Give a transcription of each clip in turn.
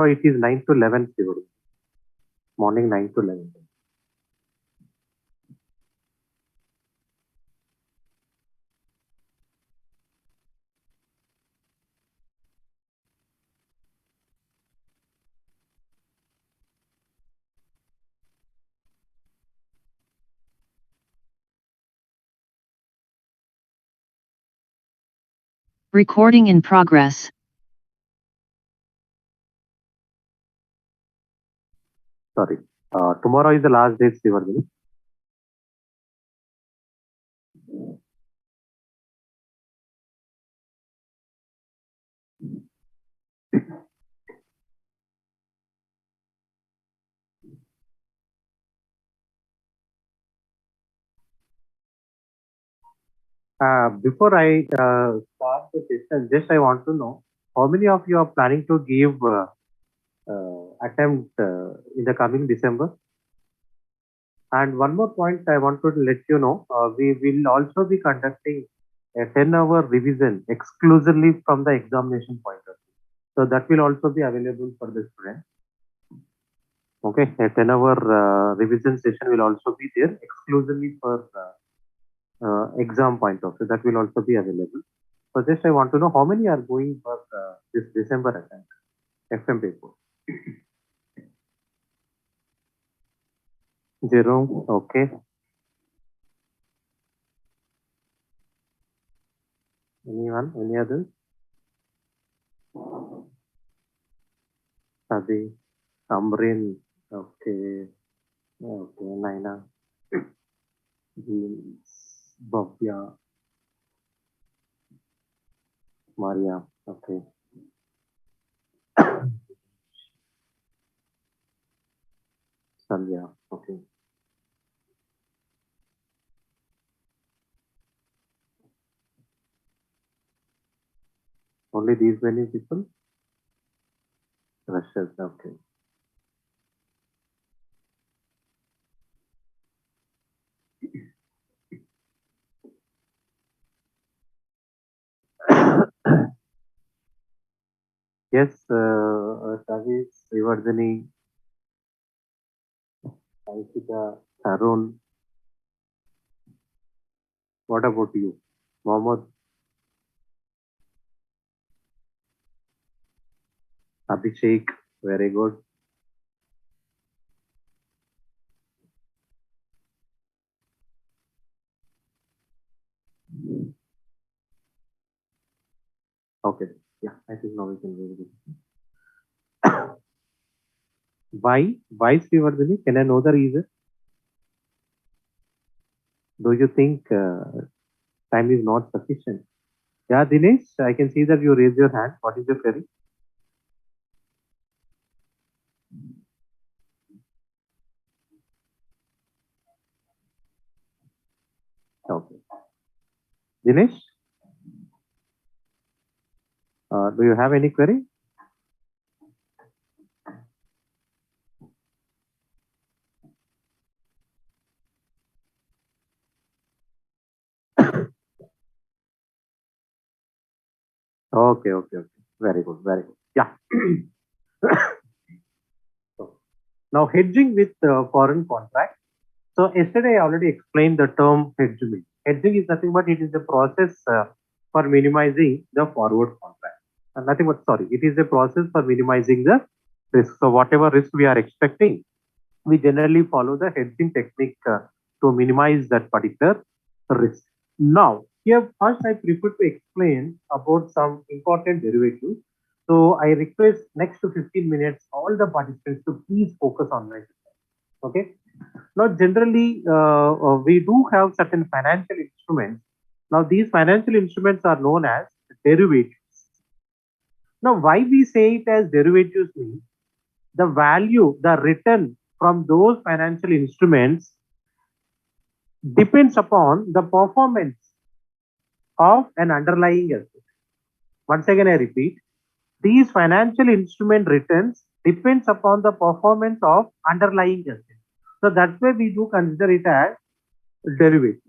So it is 9 to 11 morning 9 to 11. Recording in progress. Sorry. Tomorrow is the last day, Srivardhani. Before I start the session, just I want to know how many of you are planning to give attempt in the coming December? And one more point I want to let you know, we will also be conducting a 10-hour revision exclusively from the examination point of view. So that will also be available for the student. Okay, a 10-hour revision session will also be there exclusively for exam point of view. That will also be available. So just I want to know how many are going for this December attempt, FM paper. Zero, okay. Anyone, any others? Sadi, Amrin, okay. Okay, Naina, Jeans, Bhavya, Maria, okay. Sandhya, okay. Only these many people? Russia, okay. Yes, Savi, Srivardhani, Ankita, Arun, what about you? Mohammed, Abhishek, very good. Okay, yeah, I think now we can go with it. Why? Why Srivardhani? Can I know the reason? Do you think time is not sufficient? Yeah, Dinesh, I can see that you raised your hand. What is your query? Okay. Dinesh, do you have any query? Okay, okay, okay. Very good, very good. Yeah. So, now hedging with foreign contract. So yesterday I already explained the term hedging. Hedging is nothing but it is a process for minimizing the forward contract. Nothing but sorry, it is a process for minimizing the risk. So whatever risk we are expecting, we generally follow the hedging technique to minimize that particular risk. Now, here first I prefer to explain about some important derivatives. So I request next to 15 minutes all the participants to please focus on my system. Okay. Now, generally, we do have certain financial instruments. Now, these financial instruments are known as derivatives. Now, why we say it as derivatives means the value, the return from those financial instruments depends upon the performance of an underlying asset. Once again, I repeat, these financial instrument returns depends upon the performance of underlying asset. So that's why we do consider it as derivative.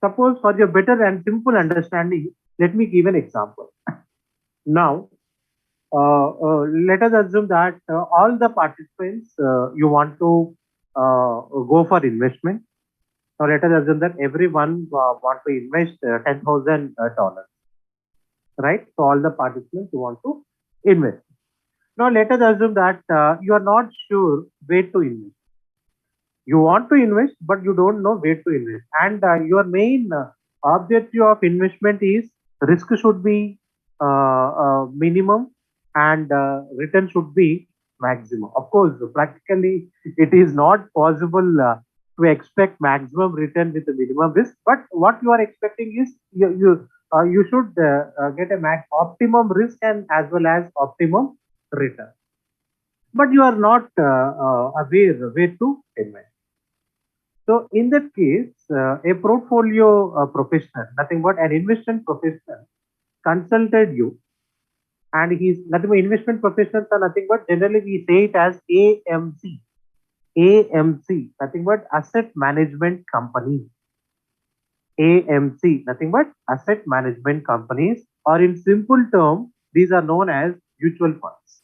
Suppose for your better and simple understanding, let me give an example. Now, let us assume that all the participants you want to go for investment. So let us assume that everyone want to invest $10,000, right? So all the participants you want to invest. Now let us assume that you are not sure where to invest. You want to invest, but you don't know where to invest. And your main objective of investment is risk should be minimum and return should be maximum. Of course, practically it is not possible to expect maximum return with the minimum risk. But what you are expecting is you should get a max optimum risk and as well as optimum return. But you are not aware where to invest. So in that case, a portfolio professional, nothing but an investment professional, consulted you, and he's nothing but investment professionals are nothing but generally we say it as AMC, AMC, nothing but asset management company, AMC, nothing but asset management companies, or in simple term, these are known as mutual funds.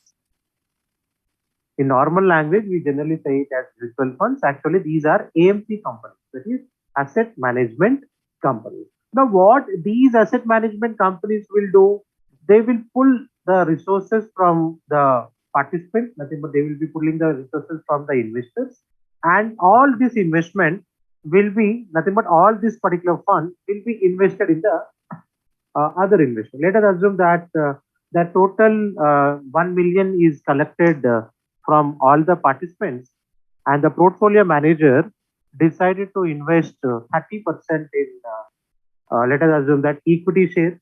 In normal language, we generally say it as mutual funds. Actually, these are AMC companies, that is asset management companies. Now, what these asset management companies will do, they will pull the resources from the participants, nothing but they will be pulling the resources from the investors, and all this investment will be nothing but all this particular fund will be invested in the other investment. Let us assume that the total 1 million is collected from all the participants, and the portfolio manager decided to invest 30% in, let us assume that equity share,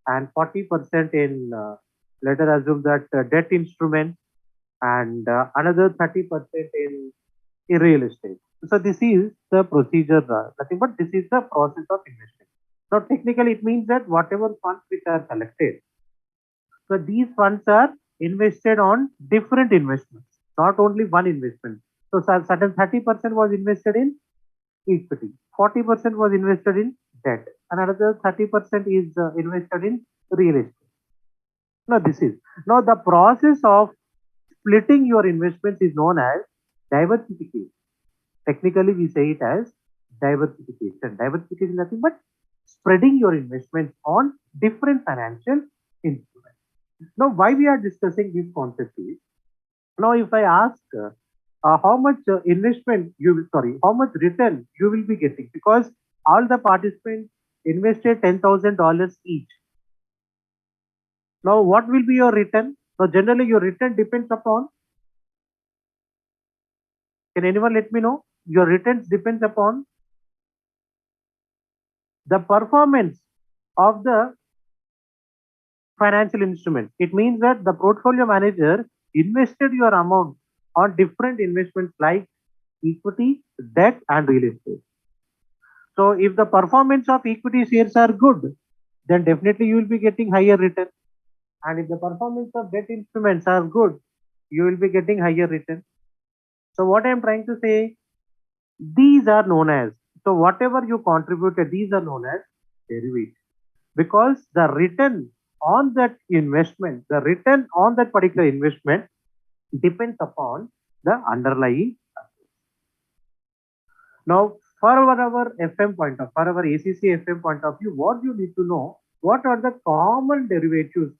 and 40% in, let us assume that debt instrument, and another 30% in real estate. So this is the procedure, nothing but this is the process of investment. Now, technically, it means that whatever funds which are collected, so these funds are invested on different investments, not only one investment. So certain 30% was invested in equity, 40% was invested in debt, another 30% is invested in real estate. Now, this is now the process of splitting your investments is known as diversification. Technically, we say it as diversification. Diversification is nothing but spreading your investments on different financial instruments. Now, why we are discussing this concept is, now if I ask how much investment you will, sorry, how much return you will be getting, because all the participants invested $10,000 each. Now, what will be your return? Now, generally, your return depends upon. Can anyone let me know? Your returns depends upon the performance of the financial instrument. It means that the portfolio manager invested your amount on different investments like equity, debt, and real estate. So, if the performance of equity shares are good, then definitely you will be getting higher return. And if the performance of debt instruments are good, you will be getting higher return. So, what I am trying to say, these are known as, so whatever you contributed, these are known as derivatives, because the return on that investment, the return on that particular investment depends upon the underlying assets. Now, for our FM point of, for our ACC FM point of view, what you need to know, what are the common derivatives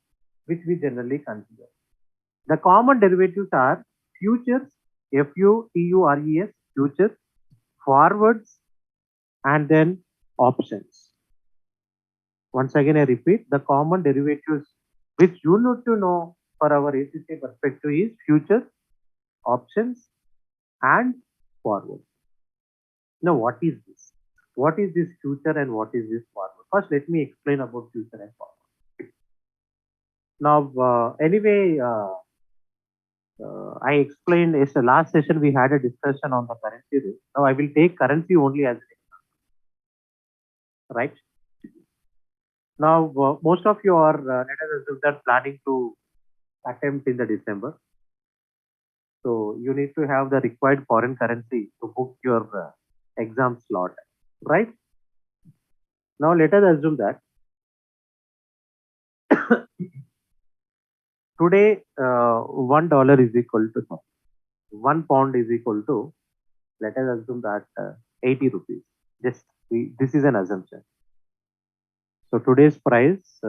which we generally consider? The common derivatives are futures, FUTURES, futures, forwards, and then options. Once again, I repeat, the common derivatives which you need to know for our ACC perspective is futures, options, and forward. Now, what is this? What is this future and what is this forward? First, let me explain about future and forward. Now, anyway, I explained in the last session we had a discussion on the currency risk. Now, I will take currency only as an example, right? Now, most of you are, let us assume that planning to attempt in the December. So you need to have the required foreign currency to book your exam slot, right? Now let us assume that Today, $1 is equal to, no, 1 pound is equal to, let us assume that 80 rupees. This is an assumption. So today's price,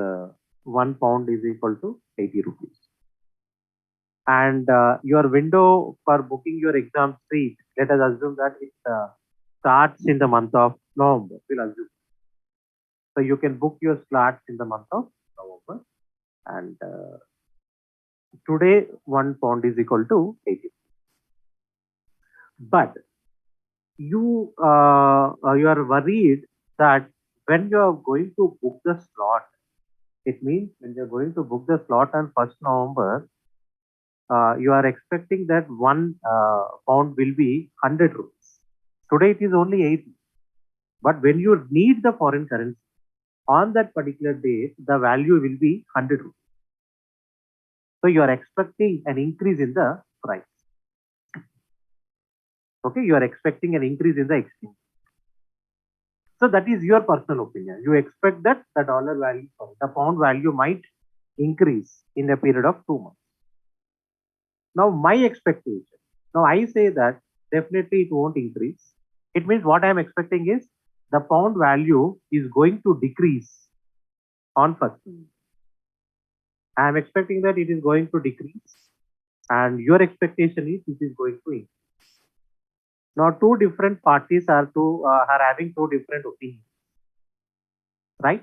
1 pound is equal to 80 rupees. And your window for booking your exam seat, let us assume that it starts in the month of November. We'll assume. So you can book your slots in the month of November. And today, 1 pound is equal to 80. But you are worried that when you are going to book the slot, it means when you're going to book the slot on 1st November, you are expecting that 1 pound will be 100 rupees. Today it is only 80. But when you need the foreign currency, on that particular date, the value will be 100 rupees. So you are expecting an increase in the price. Okay, you are expecting an increase in the exchange. So that is your personal opinion. You expect that the dollar value, the pound value might increase in a period of 2 months. Now my expectation, now I say that definitely it won't increase. It means what I am expecting is the pound value is going to decrease on 1st. I am expecting that it is going to decrease, and your expectation is it is going to increase. Now, two different parties are having two different opinions, right?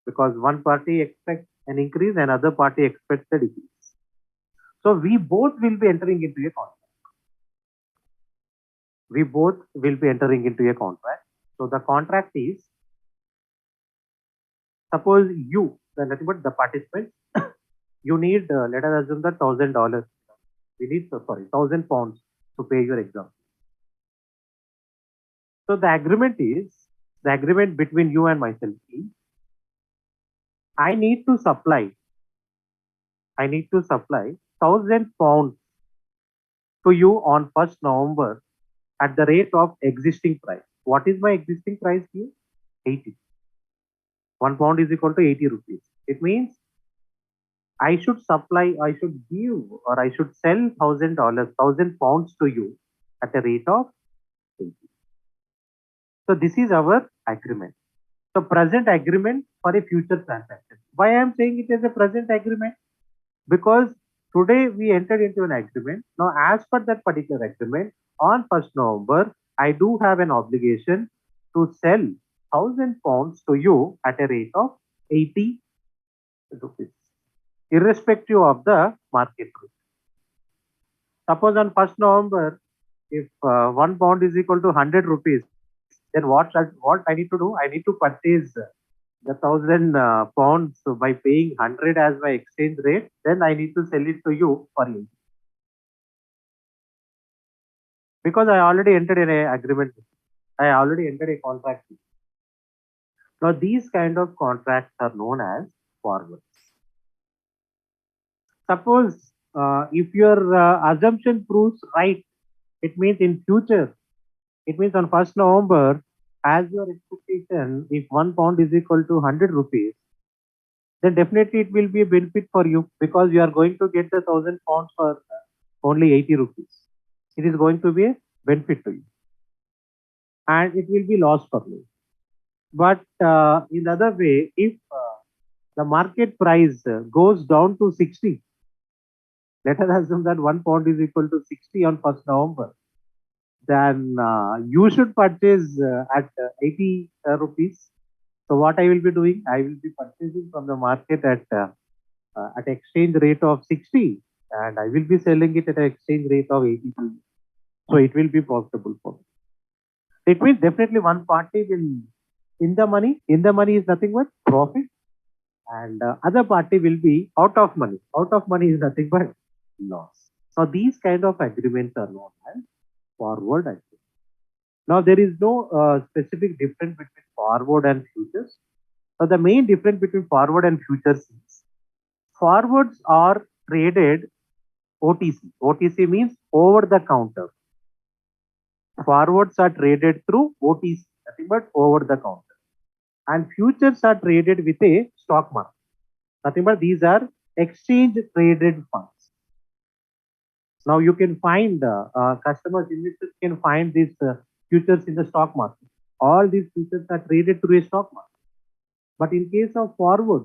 Because one party expects an increase and other party expects a decrease. So we both will be entering into a contract. We both will be entering into a contract. So the contract is, suppose you, nothing but the participant, you need, let us assume that $1,000. We need, 1,000 pounds to pay your exam. So the agreement between you and myself is, I need to supply 1,000 pounds to you on 1st November at the rate of existing price. What is my existing price here? 80. 1 pound is equal to 80 rupees. It means I should give, or I should sell $1,000, 1,000 pounds to you at a rate of 80. So this is our agreement. So present agreement for a future transaction. Why I am saying it as a present agreement? Because today we entered into an agreement. Now, as per that particular agreement, on 1st November, I do have an obligation to sell 1,000 pounds to you at a rate of 80 rupees, irrespective of the market rate. Suppose on 1st November, if 1 pound is equal to 100 rupees, then what I need to do? I need to purchase the 1,000 pounds by paying 100 as my exchange rate. Then I need to sell it to you for 80. Because I already entered in an agreement. I already entered a contract. Now these kind of contracts are known as forwards. Suppose if your assumption proves right, it means in future, it means on 1st November, as your expectation, if 1 pound is equal to 100 rupees, then definitely it will be a benefit for you, because you are going to get the 1,000 pounds for only 80 rupees. It is going to be a benefit to you, and it will be loss for you. But in the other way, if the market price goes down to 60, let us assume that 1 pound is equal to 60 on 1st November, then you should purchase at 80 rupees. So what I will be doing, I will be purchasing from the market at exchange rate of 60, and I will be selling it at an exchange rate of 82. So it will be profitable for me. It means definitely one party will in the money. In the money is nothing but profit, and other party will be out of money. Out of money is nothing but loss. So these kind of agreements are known as forward agreement. Now there is no specific difference between forward and futures. So the main difference between forward and futures is forwards are traded OTC. OTC means over the counter. Forwards are traded through OTC, nothing but over the counter. And futures are traded with a stock market. Nothing but these are exchange traded funds. Now you can find customers, investors can find these futures in the stock market. All these futures are traded through a stock market. But in case of forward,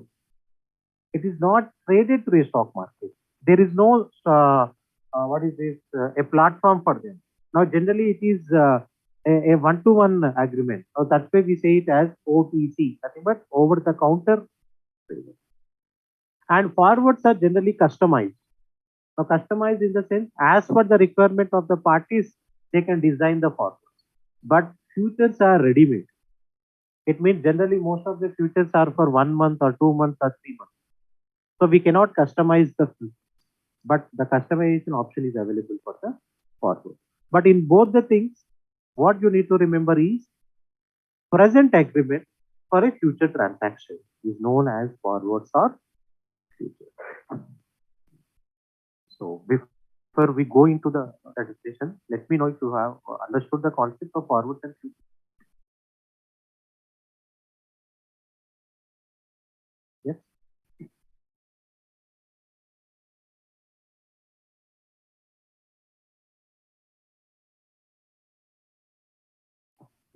it is not traded through a stock market. There is no what is this a platform for them. Now generally it is a one-to-one agreement. So that's why we say it as OTC, nothing but over the counter. And forwards are generally customized. Now customized in the sense as per the requirement of the parties, they can design the forwards. But futures are ready-made. It means generally most of the futures are for 1 month or 2 months or 3 months. So we cannot customize the future, but the customization option is available for the forward. But in both the things, what you need to remember is present agreement for a future transaction is known as forwards or future. So before we go into the discussion, let me know if you have understood the concept of forwards and future. Yes.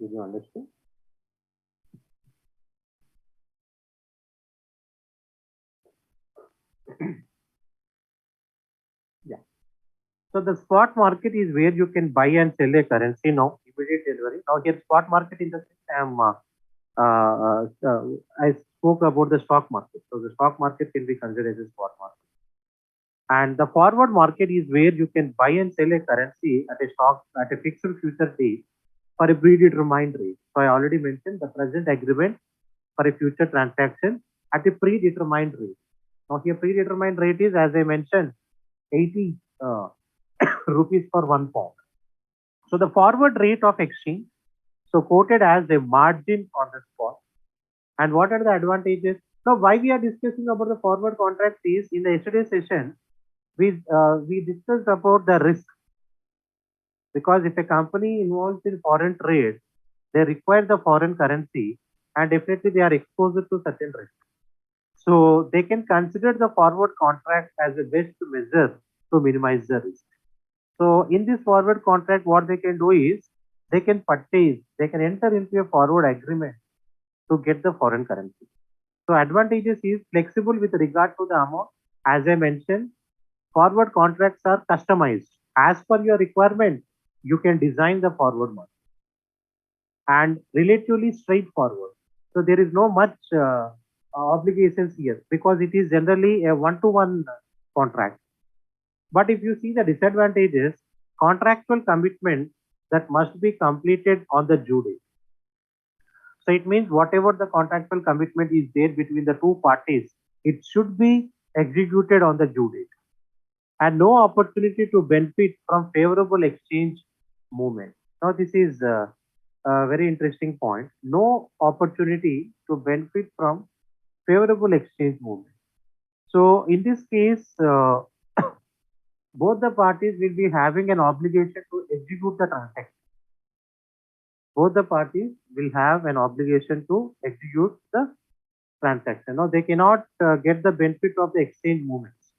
Did you understand? Yeah. So the spot market is where you can buy and sell a currency now, immediate delivery. Now here spot market in the sense I spoke about the stock market. So the stock market can be considered as a spot market. And the forward market is where you can buy and sell a currency at a stock at a fixed future date for a predetermined rate. So I already mentioned the present agreement for a future transaction at a predetermined rate. Now here predetermined rate is, as I mentioned, 80 rupees for 1 pound. So the forward rate of exchange, so quoted as a margin on the spot. And what are the advantages? Now, why we are discussing about the forward contract is in the yesterday's session, we discussed about the risk, because if a company involved in foreign trade, they require the foreign currency, and definitely they are exposed to certain risk. So they can consider the forward contract as a best measure to minimize the risk. So in this forward contract, what they can do is they can purchase, they can enter into a forward agreement to get the foreign currency. So advantages is flexible with regard to the amount. As I mentioned, forward contracts are customized. As per your requirement, you can design the forward market and relatively straightforward. So there is no much obligations here because it is generally a one-to-one contract. But if you see the disadvantages, contractual commitment that must be completed on the due date. So it means whatever the contractual commitment is there between the two parties, it should be executed on the due date. And no opportunity to benefit from favorable exchange movement. Now this is a very interesting point. No opportunity to benefit from favorable exchange movement. So in this case, both the parties will be having an obligation to execute the transaction. Both the parties will have an obligation to execute the transaction. Now they cannot get the benefit of the exchange movements.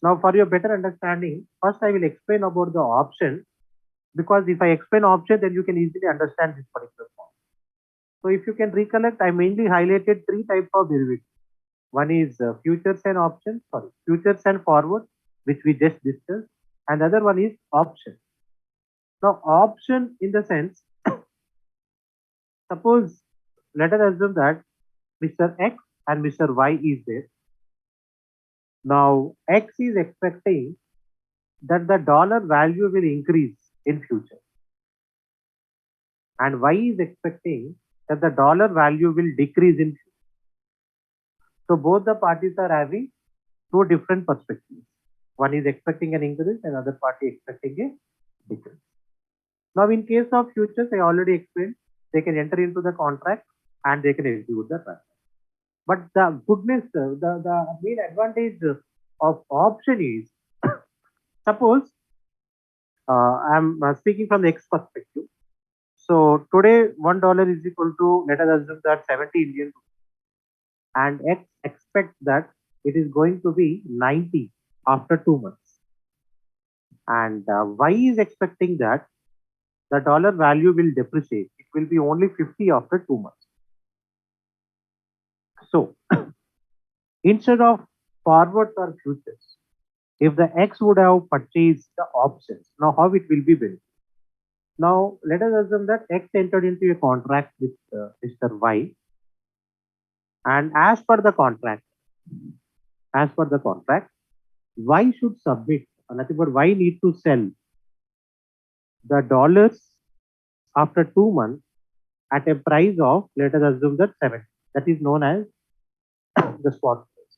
Now for your better understanding, first I will explain about the option, because if I explain option, then you can easily understand this particular point. So if you can recollect, I mainly highlighted three types of derivatives. One is futures and options, futures and forward, which we just discussed, and the other one is option. Now option in the sense, suppose let us assume that Mr. X and Mr. Y is there. Now X is expecting that the dollar value will increase in future, and Y is expecting that the dollar value will decrease in future. So both the parties are having two different perspectives. One is expecting an increase, and other party expecting a decrease. Now in case of futures, I already explained, they can enter into the contract and they can execute the transaction. But the goodness, the main advantage of option is, suppose I'm speaking from the X perspective. So today $1 is equal to, let us assume that 70 Indian rupees, and X expects that it is going to be 90 after 2 months. And Y is expecting that the dollar value will depreciate. It will be only 50 after 2 months. So instead of forwards or futures, if the X would have purchased the options, now how it will be built? Now let us assume that X entered into a contract with Mr. Y, and as per the contract, Y should submit, nothing but Y need to sell the dollars after 2 months at a price of, let us assume that 7. That is known as the spot price.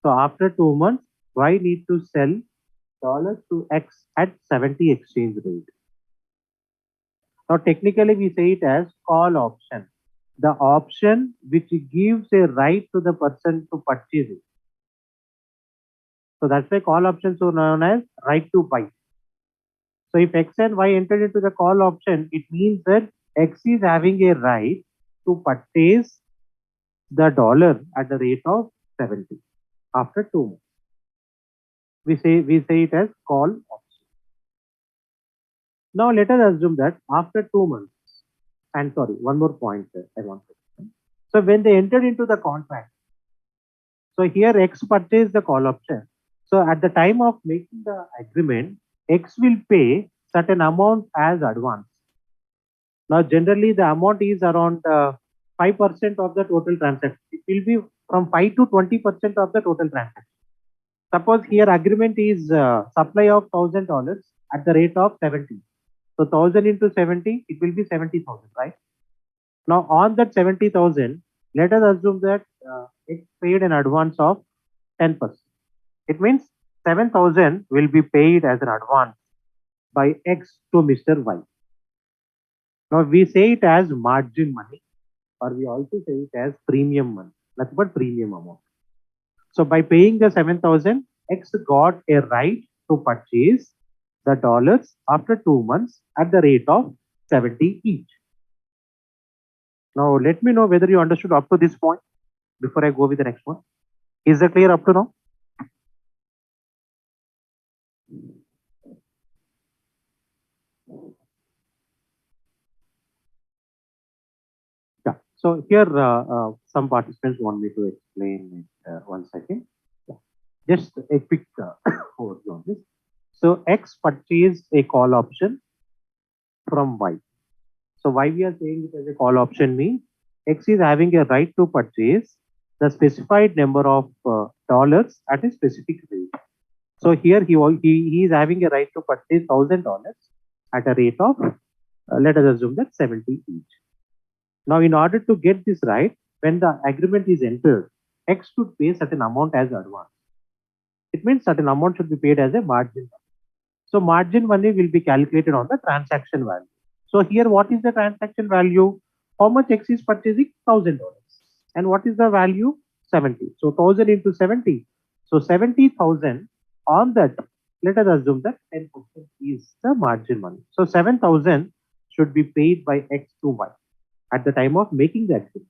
So after 2 months, Y need to sell dollars to X at 70 exchange rate. Now technically we say it as call option. The option which gives a right to the person to purchase it. So that's why call options are known as right to buy. So if X and Y entered into the call option, it means that X is having a right to purchase the dollar at the rate of 70 after 2 months. We say it as call option. Now let us assume that after 2 months, and sorry, one more point I want to mention. So when they entered into the contract, so here X purchased the call option. So at the time of making the agreement, X will pay certain amount as advance. Now generally the amount is around 5% of the total transaction. It will be from 5 to 20% of the total transaction. Suppose here agreement is supply of $1,000 at the rate of 70. So 1000 into 70, it will be 70,000, right? Now on that 70,000, let us assume that it paid an advance of 10%. It means 7,000 will be paid as an advance by X to Mr. Y. Now we say it as margin money, or we also say it as premium money, nothing but premium amount. So by paying the 7,000, X got a right to purchase the dollars after 2 months at the rate of 70 each. Now let me know whether you understood up to this point before I go with the next one. Is that clear up to now? Yeah. So here some participants want me to explain it 1 second. Yeah. Just a quick overview on this. So X purchased a call option from Y. So why we are saying it as a call option means X is having a right to purchase the specified number of dollars at a specific rate. So here he is having a right to purchase $1,000 at a rate of let us assume that 70 each. Now in order to get this right, when the agreement is entered, X should pay certain amount as advance. It means certain amount should be paid as a margin money. So margin money will be calculated on the transaction value. So here what is the transaction value? How much X is purchasing? $1,000. And what is the value? 70. So 1000 into 70. So 70,000 on that, let us assume that 10% is the margin money. So 7,000 should be paid by X to Y at the time of making the agreement.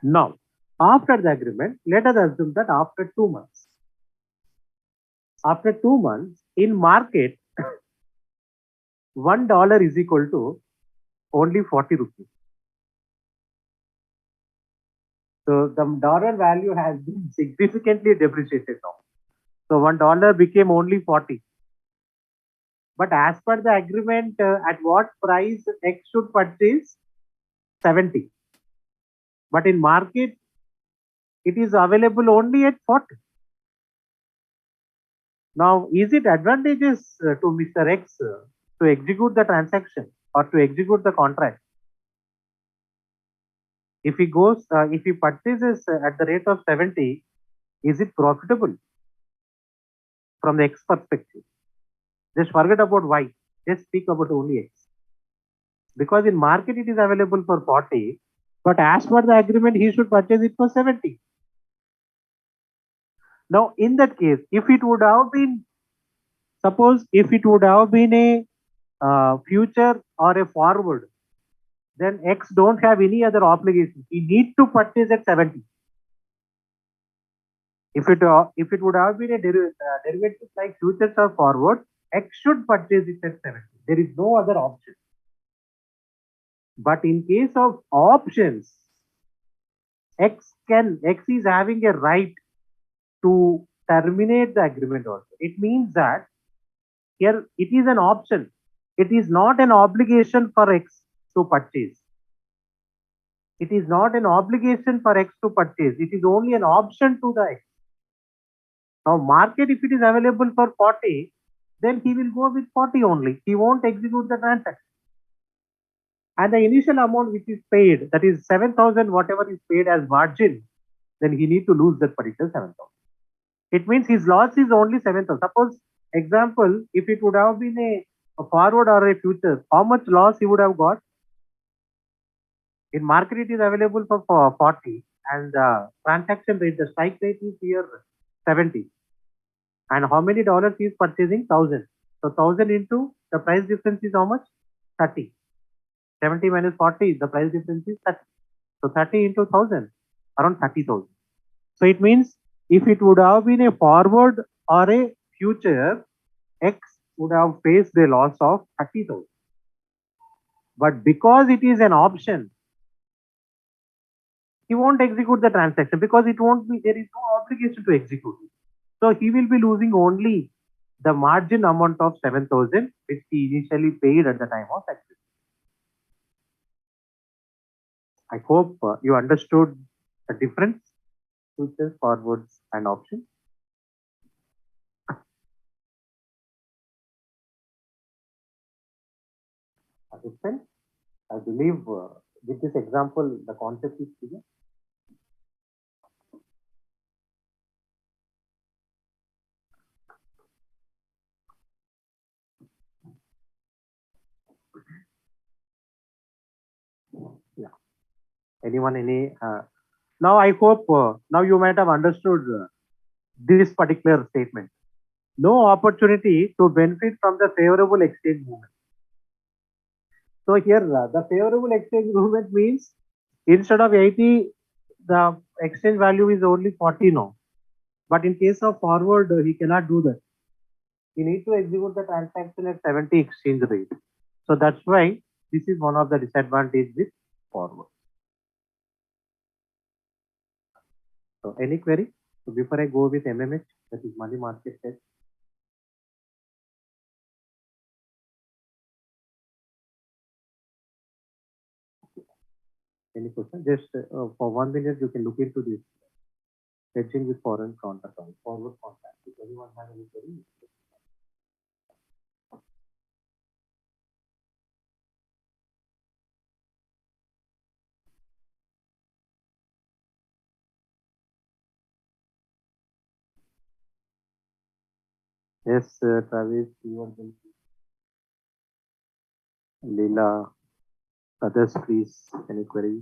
Now, after the agreement, let us assume that after 2 months, in market, $1 is equal to only 40 rupees. So the dollar value has been significantly depreciated now. So $1 became only 40. But as per the agreement, at what price X should purchase? 70. But in market, it is available only at 40. Now, is it advantageous to Mr. X to execute the transaction or to execute the contract? If he purchases at the rate of 70, is it profitable from the X perspective? Just forget about Y. Just speak about only X. Because in market it is available for 40, but as per the agreement, he should purchase it for 70. Now, in that case, if it would have been, suppose if it would have been a future or a forward, then X don't have any other obligation. He need to purchase at 70. If it would have been a derivative like futures or forward, X should purchase it at 70. There is no other option. But in case of options, X is having a right to terminate the agreement also. It means that here it is an option. It is not an obligation for X to purchase. It is not an obligation for X to purchase. It is only an option to the X. Now, market, if it is available for 40, then he will go with 40 only. He won't execute the transaction. And the initial amount which is paid, that is 7,000, whatever is paid as margin, then he need to lose that particular 7,000. It means his loss is only 7,000. Suppose, example, if it would have been a forward or a future, how much loss he would have got? In market, it is available for 40, and the transaction rate, the strike rate is here 70. And how many dollars he is purchasing? 1,000. So 1,000 into the price difference is how much? 30. 70 minus 40, the price difference is 30. So 30 into 1,000, around 30,000. So it means if it would have been a forward or a future, X would have faced a loss of 30,000. But because it is an option, he won't execute the transaction because it won't be, there is no obligation to execute it. So he will be losing only the margin amount of 7,000 which he initially paid at the time of execution. I hope you understood the difference, futures, forwards, and options. Participants, I believe with this example, the concept is clear. Yeah. Anyone, any? Now I hope now you might have understood this particular statement. No opportunity to benefit from the favorable exchange movement. So here the favorable exchange movement means instead of 80, the exchange value is only 40 now. But in case of forward, he cannot do that. He needs to execute the transaction at 70 exchange rate. So that's why this is one of the disadvantages with forward. So any query? So before I go with MMH, that is money market hedge. Any question? Just for 1 minute, you can look into this hedging with foreign contract, forward contract. If anyone has any query, yes, Travis, you are welcome. Leela, others, please, any query?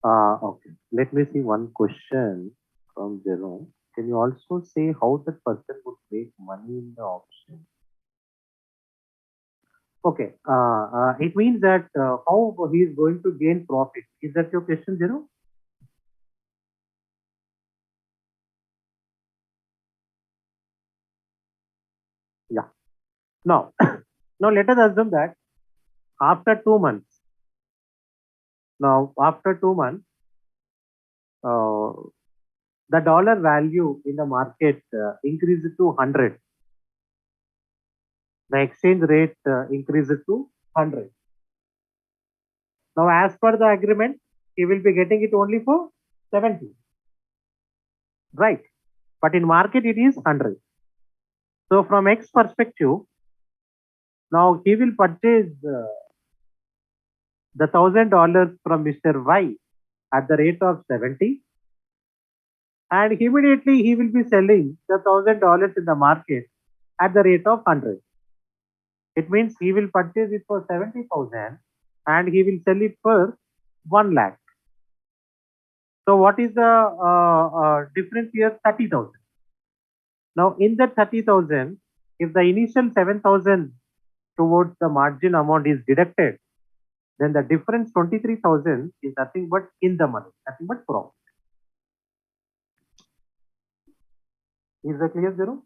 Okay. Let me see one question from Jerome. Can you also say how that person would make money in the option? Okay. It means that how he is going to gain profit. Is that your question, Jerome? Yeah. Now, now let us assume that after 2 months, uh, the dollar value in the market increased to 100. The exchange rate increased to 100. Now, as per the agreement, he will be getting it only for 70. Right. But in market, it is 100. So from X perspective, now he will purchase the $1,000 from Mr. Y at the rate of 70. And immediately he will be selling the $1,000 in the market at the rate of 100. It means he will purchase it for 70,000 and he will sell it for 1 lakh. So what is the difference here? 30,000. Now in that 30,000, if the initial 7,000 towards the margin amount is deducted, then the difference 23,000 is nothing but in the money, nothing but profit. Is that clear, Zero?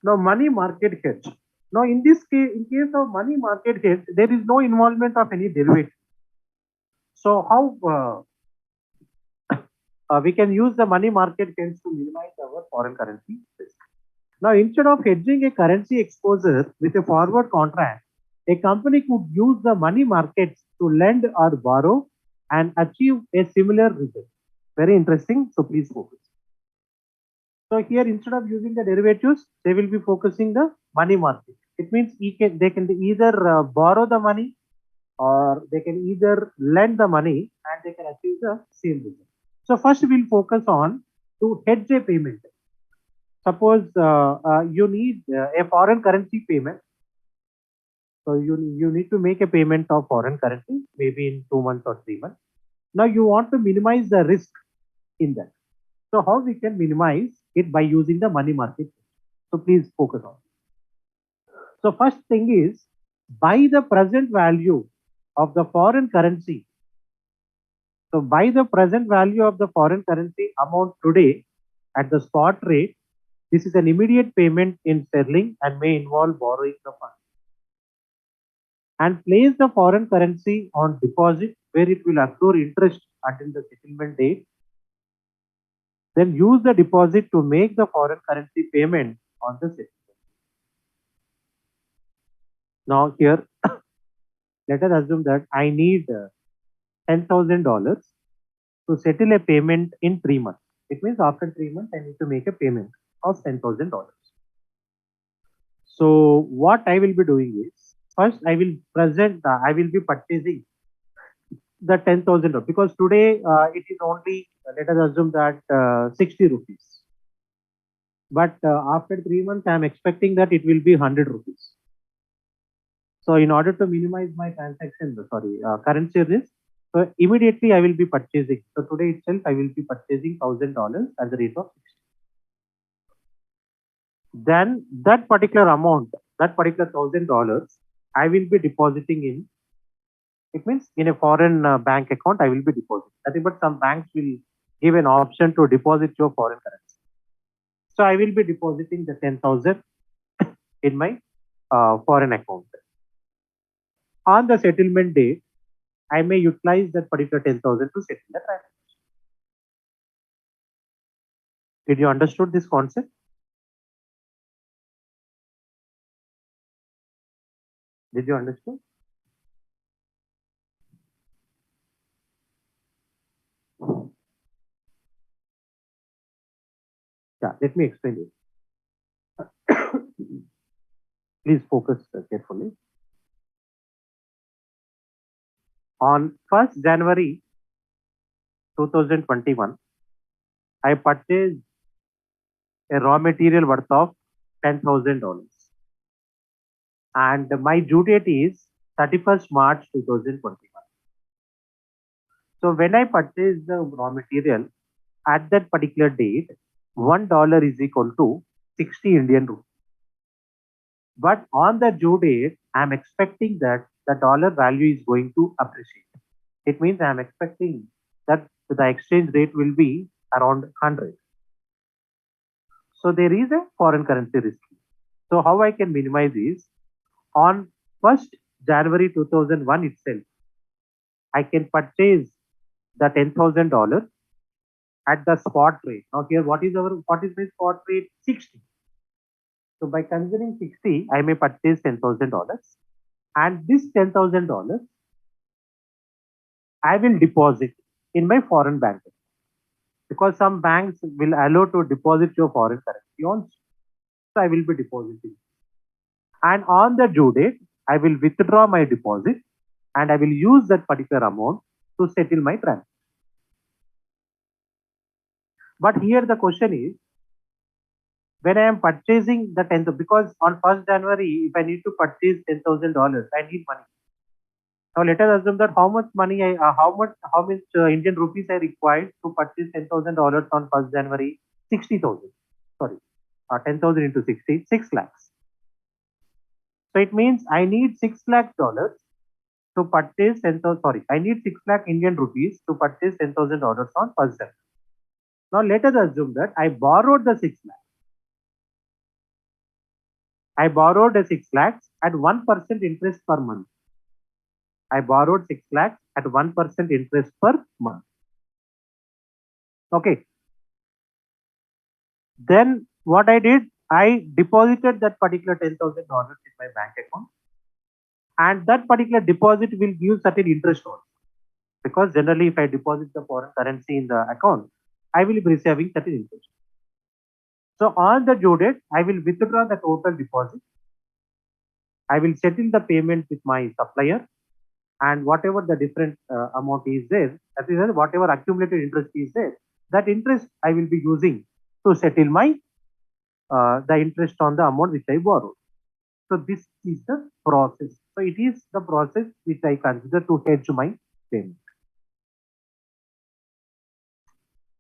Now, money market hedge. Now, in this case, in case of money market hedge, there is no involvement of any derivative. So, how we can use the money market hedge to minimize our foreign currency risk? Now, instead of hedging a currency exposure with a forward contract, a company could use the money markets to lend or borrow and achieve a similar result. Very interesting. So, please focus. So here, instead of using the derivatives, they will be focusing the money market. It means they can either borrow the money or they can either lend the money and they can achieve the same result. So first we'll focus on to hedge a payment. Suppose you need a foreign currency payment. So you need to make a payment of foreign currency, maybe in 2 months or 3 months. Now you want to minimize the risk in that. So how we can minimize it by using the money market? So please focus on. So first thing is, by the present value of the foreign currency. So by the present value of the foreign currency amount today at the spot rate, this is an immediate payment in sterling and may involve borrowing the funds. And place the foreign currency on deposit where it will accrue interest until the settlement date. Then use the deposit to make the foreign currency payment on the settlement. Now here, let us assume that I need $10,000 to settle a payment in 3 months. It means after 3 months, I need to make a payment of $10,000. So what I will be doing is, first I will be purchasing the $10,000 because today it is only, let us assume that 60 rupees. But after 3 months, I am expecting that it will be 100 rupees. So in order to minimize my currency risk, so immediately I will be purchasing. So today itself, I will be purchasing $1,000 at the rate of 60. Then that particular amount, that particular $1,000, I will be depositing in. It means in a foreign bank account, I will be depositing. Nothing but some banks will give an option to deposit your foreign currency. So I will be depositing the 10,000 in my foreign account. On the settlement date, I may utilize that particular 10,000 to settle the transaction. Did you understood this concept? Did you understand? Yeah, let me explain it. Please focus carefully. On 1st January 2021, I purchased a raw material worth of $10,000. And my due date is 31st March 2021. So when I purchase the raw material at that particular date, $1 is equal to 60 Indian rupees. But on the due date, I am expecting that the dollar value is going to appreciate. It means I am expecting that the exchange rate will be around 100. So there is a foreign currency risk. So how I can minimize is, on 1st January 2001 itself, I can purchase the $10,000 at the spot rate. Now here, what is my spot rate? 60. So by considering 60, I may purchase $10,000, and this $10,000 I will deposit in my foreign bank because some banks will allow to deposit your foreign currency on. So I will be depositing, and on the due date, I will withdraw my deposit and I will use that particular amount to settle my transaction. But here the question is, when I am purchasing the 10th, because on 1st January, if I need to purchase $10,000, I need money. Now let us assume that how much money how much Indian rupees I required to purchase $10,000 on 1st January, 60,000. Sorry, 10,000 into 60, 6 lakhs. So it means I need $6 lakh to purchase 10,000. Sorry, I need 6 lakh Indian rupees to purchase $10,000 on 1st January. Now let us assume that I borrowed the 6 lakhs. I borrowed the 6 lakhs at 1% interest per month. I borrowed 6 lakhs at 1% interest per month. Okay. Then what I did, I deposited that particular $10,000 in my bank account, and that particular deposit will give certain interest also. Because generally, if I deposit the foreign currency in the account, I will be receiving certain interest. So on the due date, I will withdraw the total deposit. I will settle the payment with my supplier, and whatever the different amount is there, that is whatever accumulated interest is there, that interest I will be using to settle my the interest on the amount which I borrowed. So this is the process. So it is the process which I consider to hedge my payment.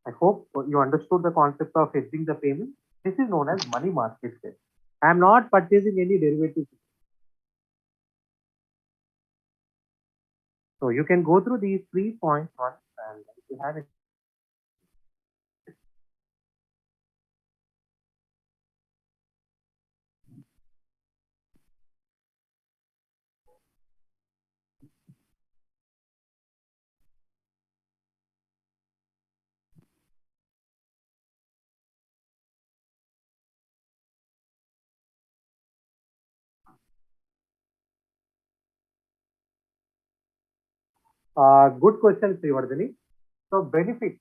I hope you understood the concept of hedging the payment. This is known as money market hedge. I am not purchasing any derivatives. So you can go through these 3 points once, and if you have any good question, Srivardhani. So benefit.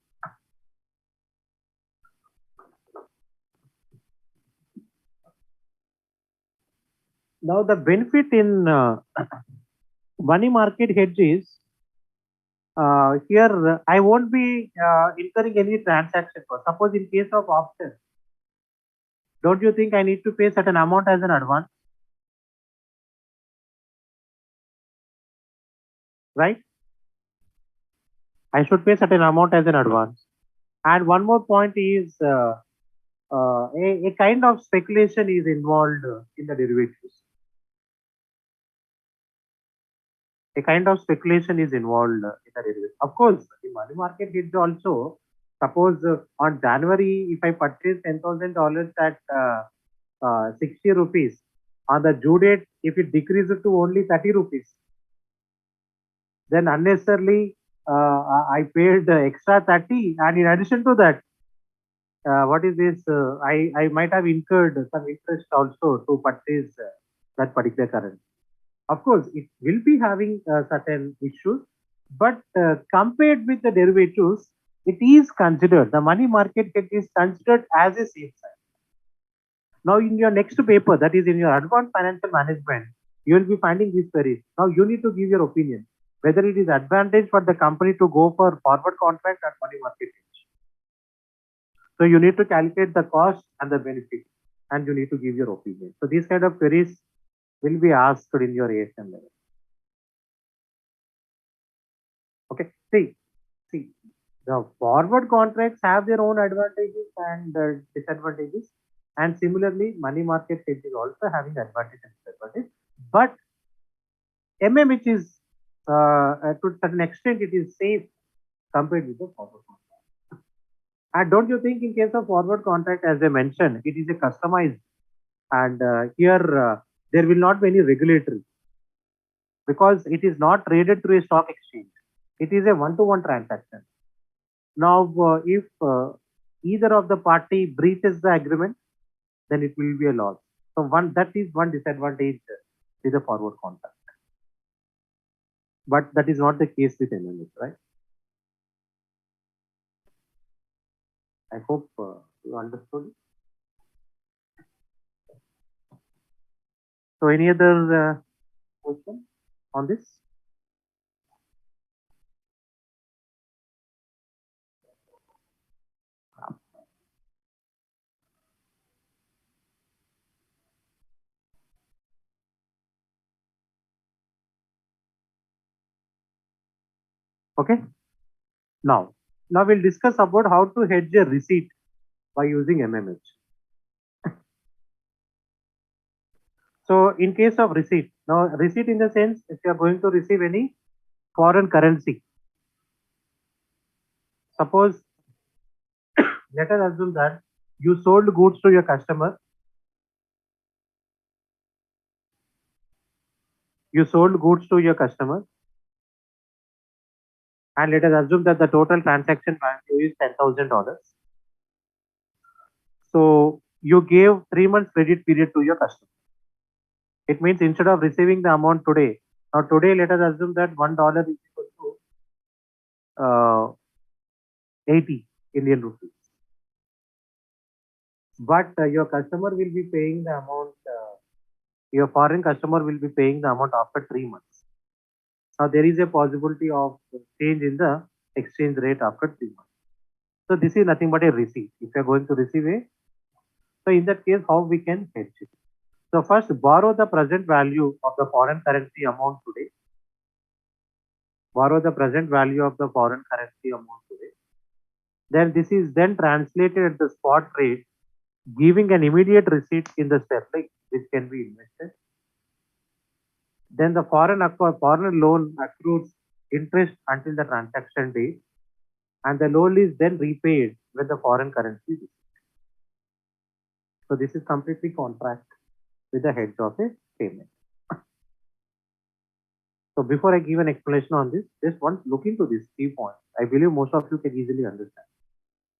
Now the benefit in money market hedge is here I won't be incurring any transaction cost. Suppose in case of option, don't you think I need to pay certain amount as an advance, right? I should pay certain amount as an advance. And one more point is a kind of speculation is involved in the derivatives. A kind of speculation is involved in the derivatives. Of course, in money market hedge also, suppose on January, if I purchase $10,000 at 60 rupees, on the due date, if it decreases to only 30 rupees, then unnecessarily I paid extra 30, and in addition to that, what is this? I might have incurred some interest also to purchase that particular currency. Of course, it will be having certain issues, but compared with the derivatives, it is considered, the money market hedge is considered as a safe side. Now, in your next paper, that is in your advanced financial management, you will be finding these queries. Now, you need to give your opinion whether it is advantage for the company to go for forward contract or money market hedge. So you need to calculate the cost and the benefit, and you need to give your opinion. So these kind of queries will be asked in your ASM level. Okay. See, the forward contracts have their own advantages and disadvantages, and similarly, money market hedge is also having advantage and disadvantage. But which is to a certain extent, it is safe compared with the forward contract. And don't you think, in case of forward contract, as I mentioned, it is a customized, and here there will not be any regulatory, because it is not traded through a stock exchange. It is a one-to-one transaction. Now, if either of the party breaches the agreement, then it will be a loss. So that is one disadvantage with the forward contract. But that is not the case with MMS, right? I hope you understood. So any other question on this? Okay. Now we'll discuss about how to hedge a receipt by using MMH. So in case of receipt, now receipt in the sense if you are going to receive any foreign currency, suppose let us assume that you sold goods to your customer, and let us assume that the total transaction value is $10,000. So you gave 3 months credit period to your customer. It means instead of receiving the amount today, now today let us assume that $1 is equal to 80 Indian rupees. But your customer will be paying the amount, your foreign customer will be paying the amount after 3 months. Now there is a possibility of change in the exchange rate after 3 months. So this is nothing but a receipt. If you are going to receive a, so in that case, how we can hedge it? So first borrow the present value of the foreign currency amount today. Borrow the present value of the foreign currency amount today. Then this is then translated at the spot rate, giving an immediate receipt in the sterling, which can be invested. Then the foreign loan accrues interest until the transaction date, and the loan is then repaid when the foreign currency is. So this is completely contract with the hedge of a payment. So before I give an explanation on this, just once look into this key point. I believe most of you can easily understand.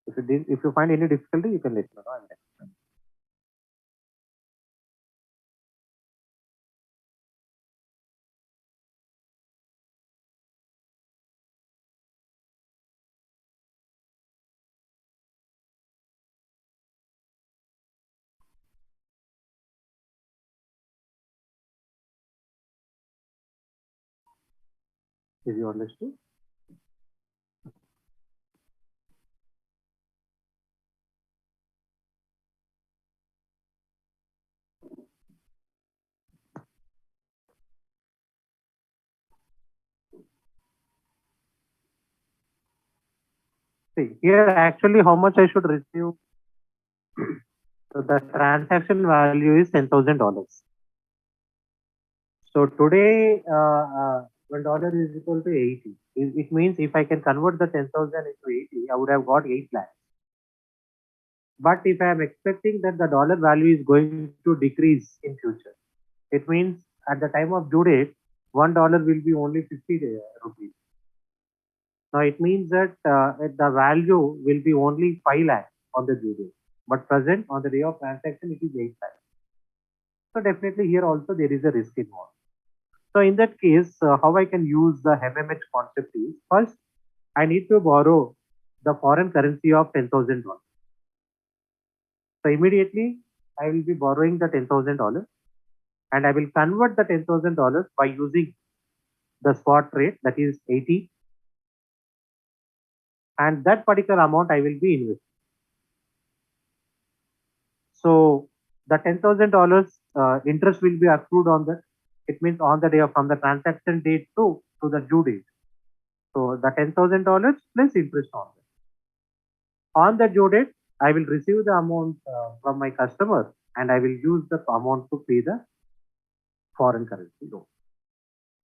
If you find any difficulty, you can let me know. I will explain. If you understood. See, here actually how much I should receive. So the transaction value is $10,000. So today, $1 is equal to 80. It means if I can convert the 10,000 into 80, I would have got 8 lakhs. But if I am expecting that the dollar value is going to decrease in future, it means at the time of due date, $1 will be only 50 rupees. Now it means that the value will be only 5 lakhs on the due date, but present on the day of transaction it is 8 lakhs. So definitely here also there is a risk involved. So in that case, how I can use the MMH concept is first I need to borrow the foreign currency of $10,000. So immediately I will be borrowing the $10,000 and I will convert the $10,000 by using the spot rate, that is 80, and that particular amount I will be investing. So the $10,000 interest will be accrued on that. It means on the day of from the transaction date to the due date. So the $10,000 plus interest on that. On the due date, I will receive the amount from my customer and I will use the amount to pay the foreign currency loan.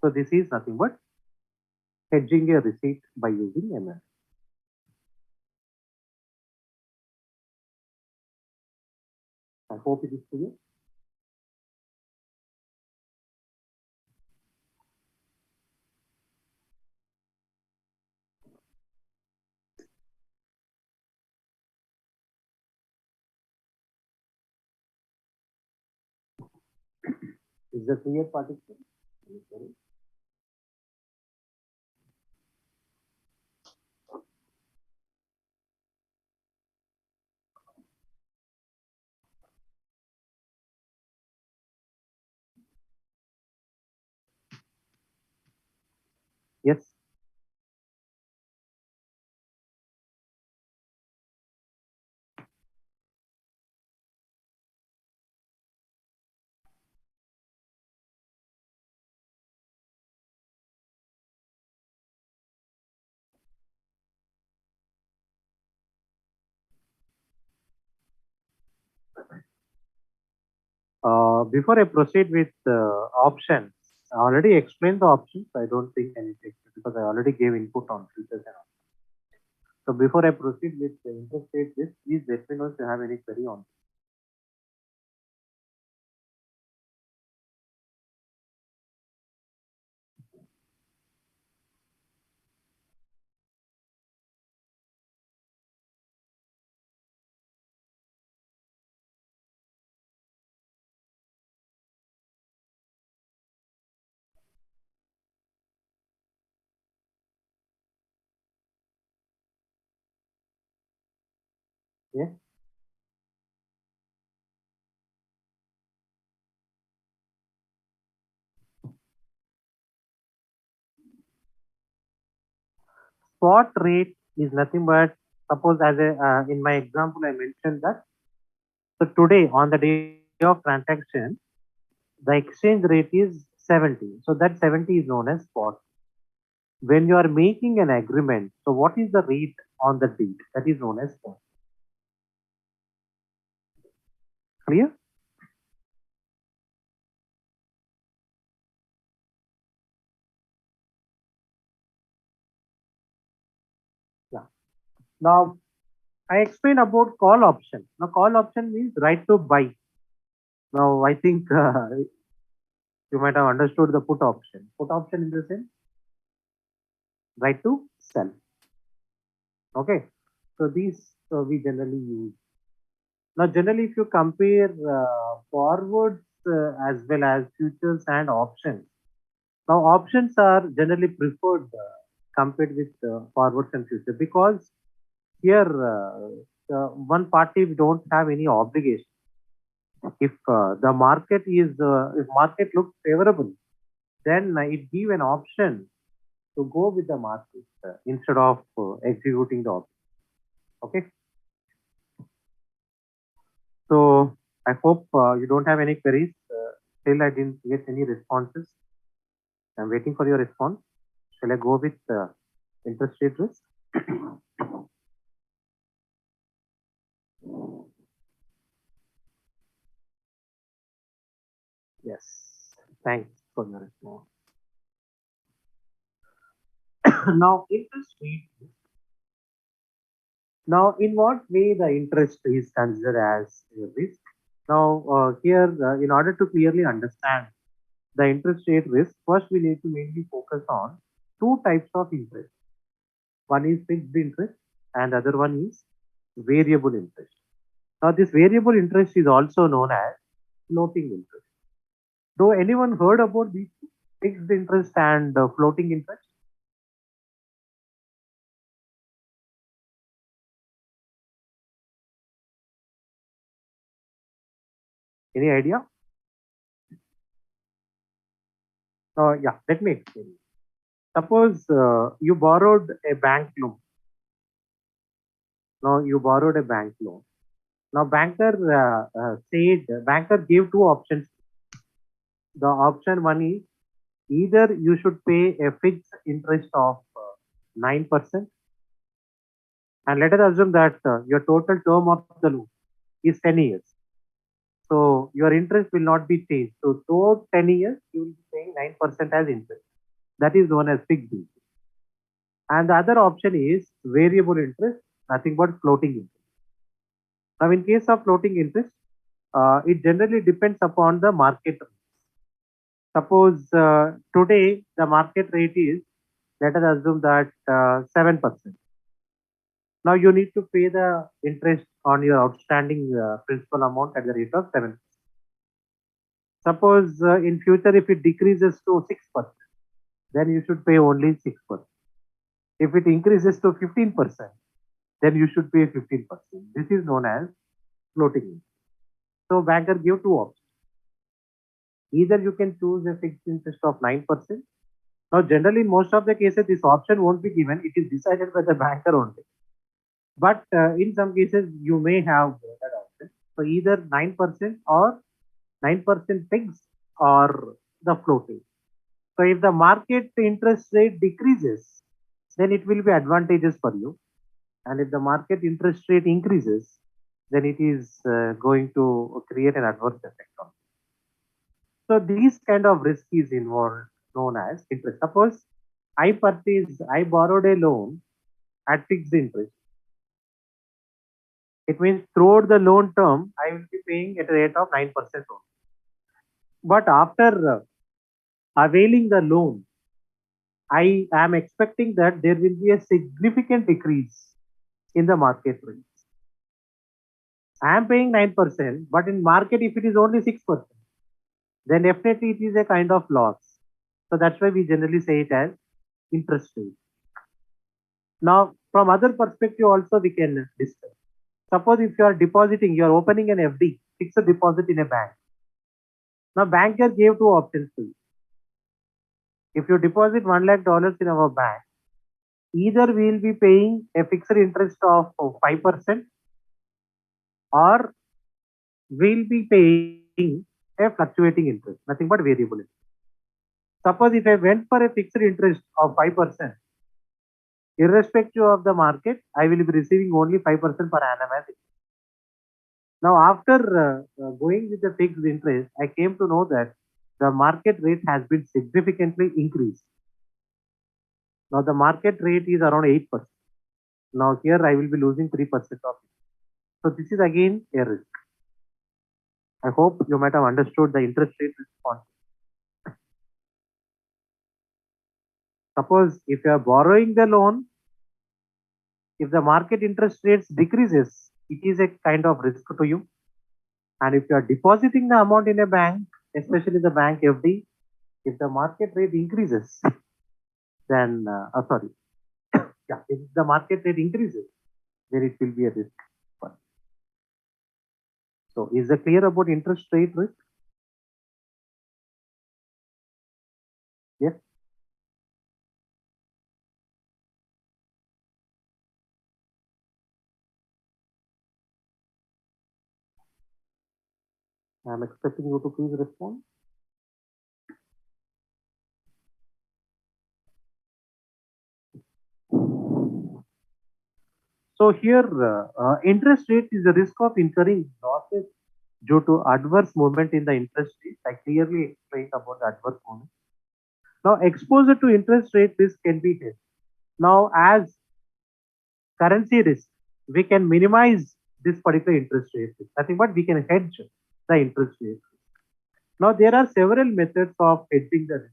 So this is nothing but hedging a receipt by using ML. I hope it is clear. Is the clear participant? Yes. before I proceed with options, I already explained the options. I don't think anything because I already gave input on futures and options. So before I proceed with the interest rate risk, please let me know if you have any query on. Yeah. Spot rate is nothing but, suppose as a in my example I mentioned that, so today on the day of transaction the exchange rate is 70. So that 70 is known as spot. When you are making an agreement, so what is the rate on the date? That is known as spot. Clear? Yeah. Now I explain about call option. Now call option means right to buy. Now I think you might have understood the put option. Put option in the sense right to sell. Okay. So these we generally use. Now generally if you compare forwards as well as futures and options. Now options are generally preferred compared with forwards and futures because here one party don't have any obligation. If the market is if market looks favorable, then it give an option to go with the market instead of executing the option. Okay. So I hope you don't have any queries. Still, I didn't get any responses. I'm waiting for your response. Shall I go with interest rate risk? Yes. Thanks for your response. Now, interest rate. Now, in what way the interest is considered as a risk? Now, here, in order to clearly understand the interest rate risk, first we need to mainly focus on two types of interest. One is fixed interest and other one is variable interest. Now, this variable interest is also known as floating interest. Do anyone heard about these fixed interest and floating interest? Any idea? Yeah, let me explain. Suppose you borrowed a bank loan. Now you borrowed a bank loan. Now banker gave two options. The option one is either you should pay a fixed interest of 9%, and let us assume that your total term of the loan is 10 years. So your interest will not be changed. So throughout 10 years, you will be paying 9% as interest. That is known as fixed interest. And the other option is variable interest, nothing but floating interest. Now, in case of floating interest, it generally depends upon the market. Suppose today the market rate is, let us assume that 7%. Now you need to pay the interest on your outstanding principal amount at the rate of 7%. Suppose in future if it decreases to 6%, then you should pay only 6%. If it increases to 15%, then you should pay 15%. This is known as floating interest. So banker give two options. Either you can choose a fixed interest of 9%. Now generally in most of the cases this option won't be given. It is decided by the banker only. But in some cases you may have that option. So either 9% or 9% fixed or the floating. So if the market interest rate decreases, then it will be advantageous for you. And if the market interest rate increases, then it is going to create an adverse effect on you. So these kind of risk is involved known as interest. Suppose I borrowed a loan at fixed interest. It means throughout the loan term, I will be paying at a rate of 9% only. But after availing the loan, I am expecting that there will be a significant decrease in the market rates. I am paying 9%, but in market, if it is only 6%, then definitely it is a kind of loss. So that's why we generally say it as interest rate. Now, from other perspective also we can discuss. Suppose if you are depositing, you are opening an FD, fixed deposit in a bank. Now, banker gave two options to you. If you deposit $1 lakh in our bank, either we will be paying a fixed interest of 5% or we'll be paying a fluctuating interest, nothing but variable interest. Suppose if I went for a fixed interest of 5%, irrespective of the market, I will be receiving only 5% per annum as interest. Now, after going with the fixed interest, I came to know that the market rate has been significantly increased. Now, the market rate is around 8%. Now, here I will be losing 3% of it. So, this is again a risk. I hope you might have understood the interest rate response. Suppose if you are borrowing the loan, if the market interest rates decreases, it is a kind of risk to you. And if you are depositing the amount in a bank, especially the bank FD, if the market rate increases, then if the market rate increases, then it will be a risk. So, is it clear about interest rate risk? Yes. I am expecting you to please respond. So here, interest rate is the risk of incurring losses due to adverse movement in the interest rate. I clearly explained about the adverse movement. Now, exposure to interest rate risk can be hedged. Now, as currency risk, we can minimize this particular interest rate risk. Nothing but we can hedge the interest rate risk. Now, there are several methods of hedging the risk.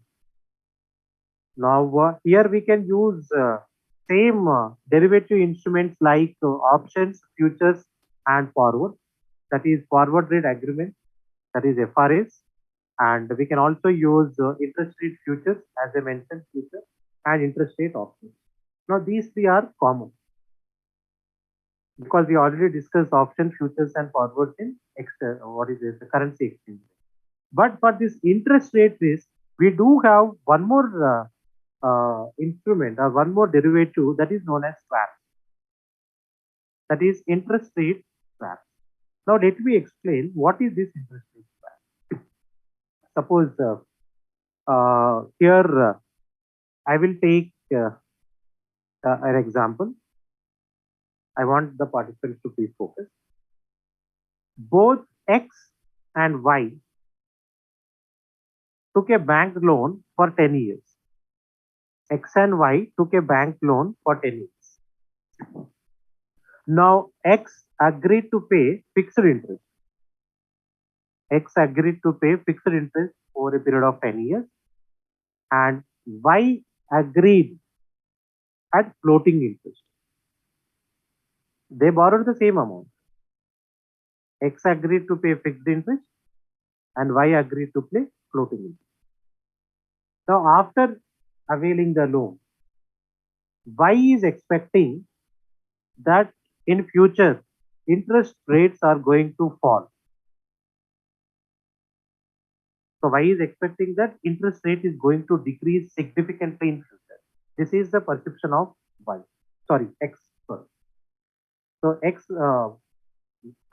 Now, here we can use same derivative instruments like options, futures, and forward. That is forward rate agreement, that is FRAs. And we can also use interest rate futures, as I mentioned, futures, and interest rate options. Now, these three are common because we already discussed option, futures, and forwards in the currency exchange. But for this interest rate risk, we do have one more instrument or one more derivative that is known as swap. That is interest rate swap. Now let me explain what is this interest rate swap. Suppose here I will take an example. I want the participants to please focus. Both X and Y took a bank loan for 10 years. X and Y took a bank loan for 10 years. Now, X agreed to pay fixed interest. X agreed to pay fixed interest over a period of 10 years. And Y agreed at floating interest. They borrowed the same amount. X agreed to pay fixed interest and Y agreed to pay floating interest. Now, after availing the loan, Y is expecting that in future interest rates are going to fall. So Y is expecting that interest rate is going to decrease significantly in future. This is the perception of Y. X. So X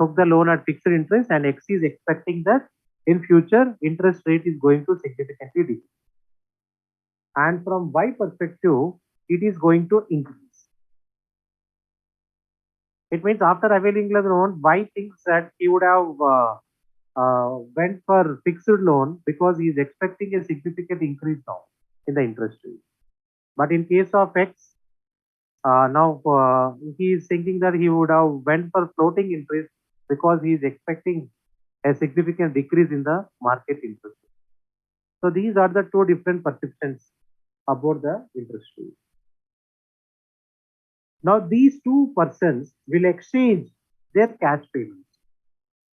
took the loan at fixed interest and X is expecting that in future interest rate is going to significantly decrease. And from Y perspective, it is going to increase. It means after availing the loan, Y thinks that he would have went for fixed loan because he is expecting a significant increase now in the interest rate. But in case of X, now he is thinking that he would have went for floating interest because he is expecting a significant decrease in the market interest. So these are the two different perceptions about the interest rate. Now these two persons will exchange their cash payments.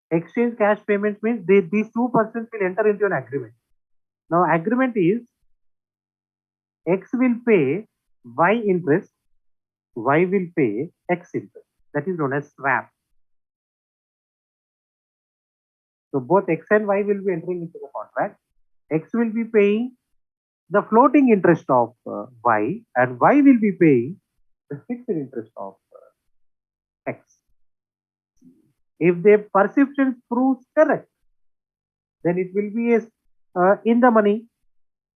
Exchange cash payments means these two persons will enter into an agreement. Now agreement is X will pay Y interest, Y will pay X interest. That is known as swap. So both X and Y will be entering into the contract. X will be paying the floating interest of Y and Y will be paying the fixed interest of X. If their perception proves correct, then it will be in the money,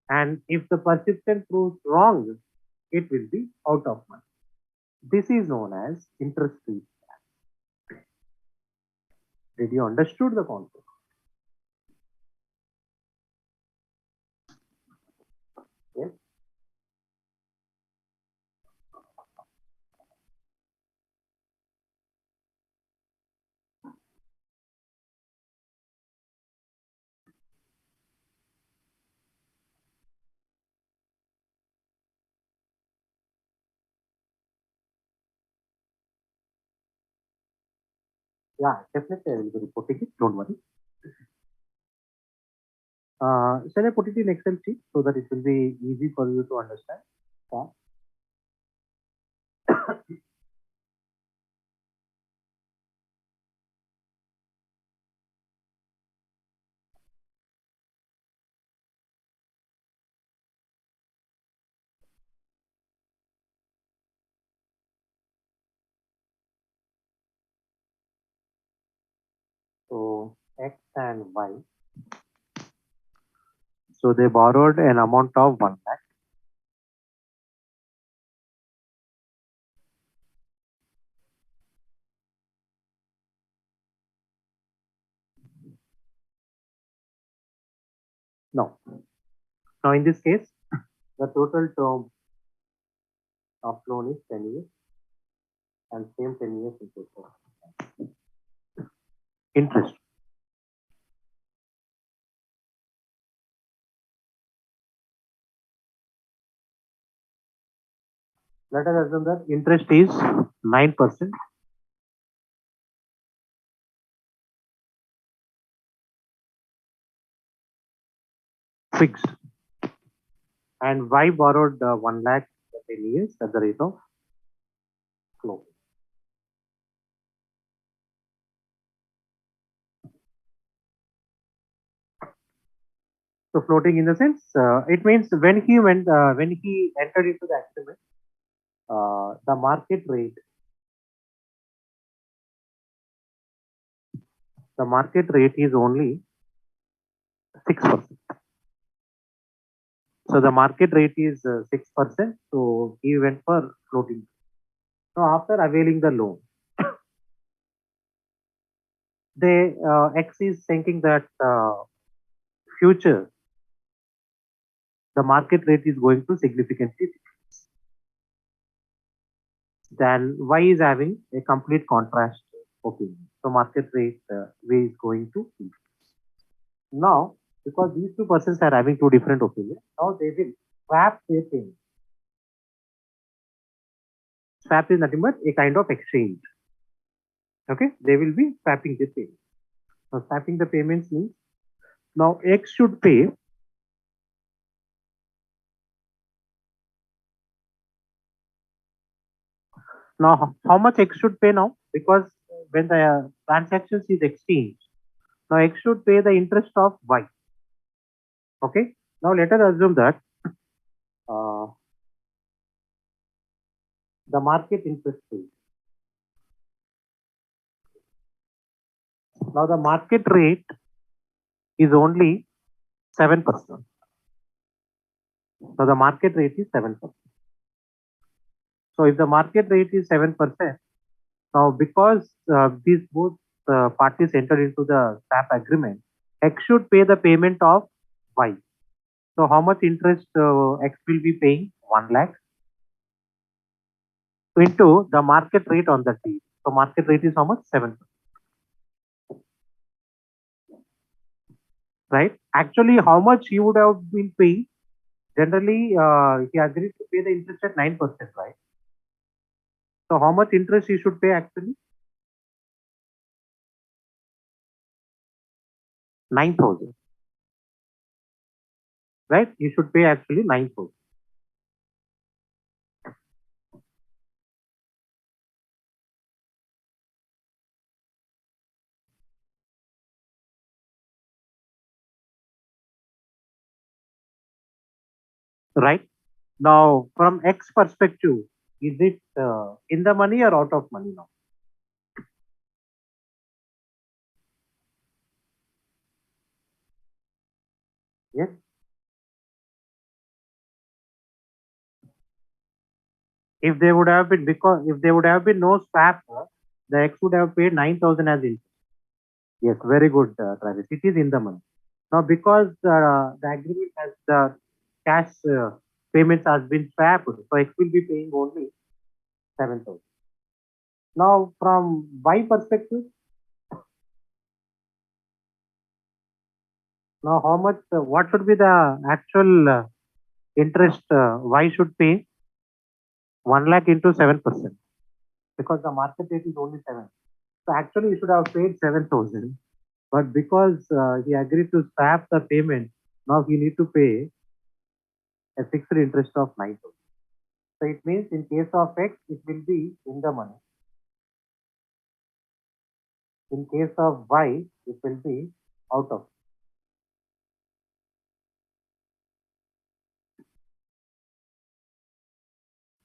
and if the perception proves wrong, it will be out of money. This is known as interest rate. Did you understood the concept? Yes. Yeah, definitely I will be reporting it. Don't worry. Shall I put it in Excel sheet so that it will be easy for you to understand? Yeah. So X and Y. So they borrowed an amount of 1 lakh. No. Now in this case, the total term of loan is 10 years and same 10 years interest. Interest. Let us assume that interest is 9%. Fixed. And Y borrowed 1 lakh for 10 years at the rate of flow. So floating in the sense, it means when he entered into the agreement, the market rate is only 6%. So the market rate is 6%. So he went for floating. So after availing the loan, X is thinking that future the market rate is going to significantly decrease. Then Y is having a complete contrast opinion. So market rate way is going to increase. Now, because these two persons are having two different opinions, now they will swap their thing. Swap is nothing but a kind of exchange. Okay, they will be swapping the payments. Now, swapping the payments means now X should pay now how much X should pay now, because when the transactions is exchanged, now X should pay the interest of Y. Okay, now let us assume that the market interest rate. Now the market rate is only 7%. So the market rate is 7%. So if the market rate is 7%, now because these both parties entered into the swap agreement, X should pay the payment of Y. So how much interest X will be paying? 1 lakh into the market rate on the T. So market rate is how much? 7%. Right? Actually, how much he would have been paying? Generally, he agreed to pay the interest at 9%, right? So how much interest he should pay actually? 9,000. Right? He should pay actually 9,000. Right? Now, from X perspective, is it in the money or out of money now? Yes. If they would have been, because if there would have been no swap, the X would have paid 9,000 as interest. Yes, very good, Travis. It is in the money. Now, because the agreement has the cash payments has been swapped, so X will be paying only 7,000. Now, from Y perspective, now how much? What should be the actual interest Y should pay? 1 lakh into 7%, because the market rate is only 7. So actually, he should have paid 7,000, but because he agreed to swap the payment, now he need to pay a fixed interest of 9,000. So it means in case of X, it will be in the money. In case of Y, it will be out of.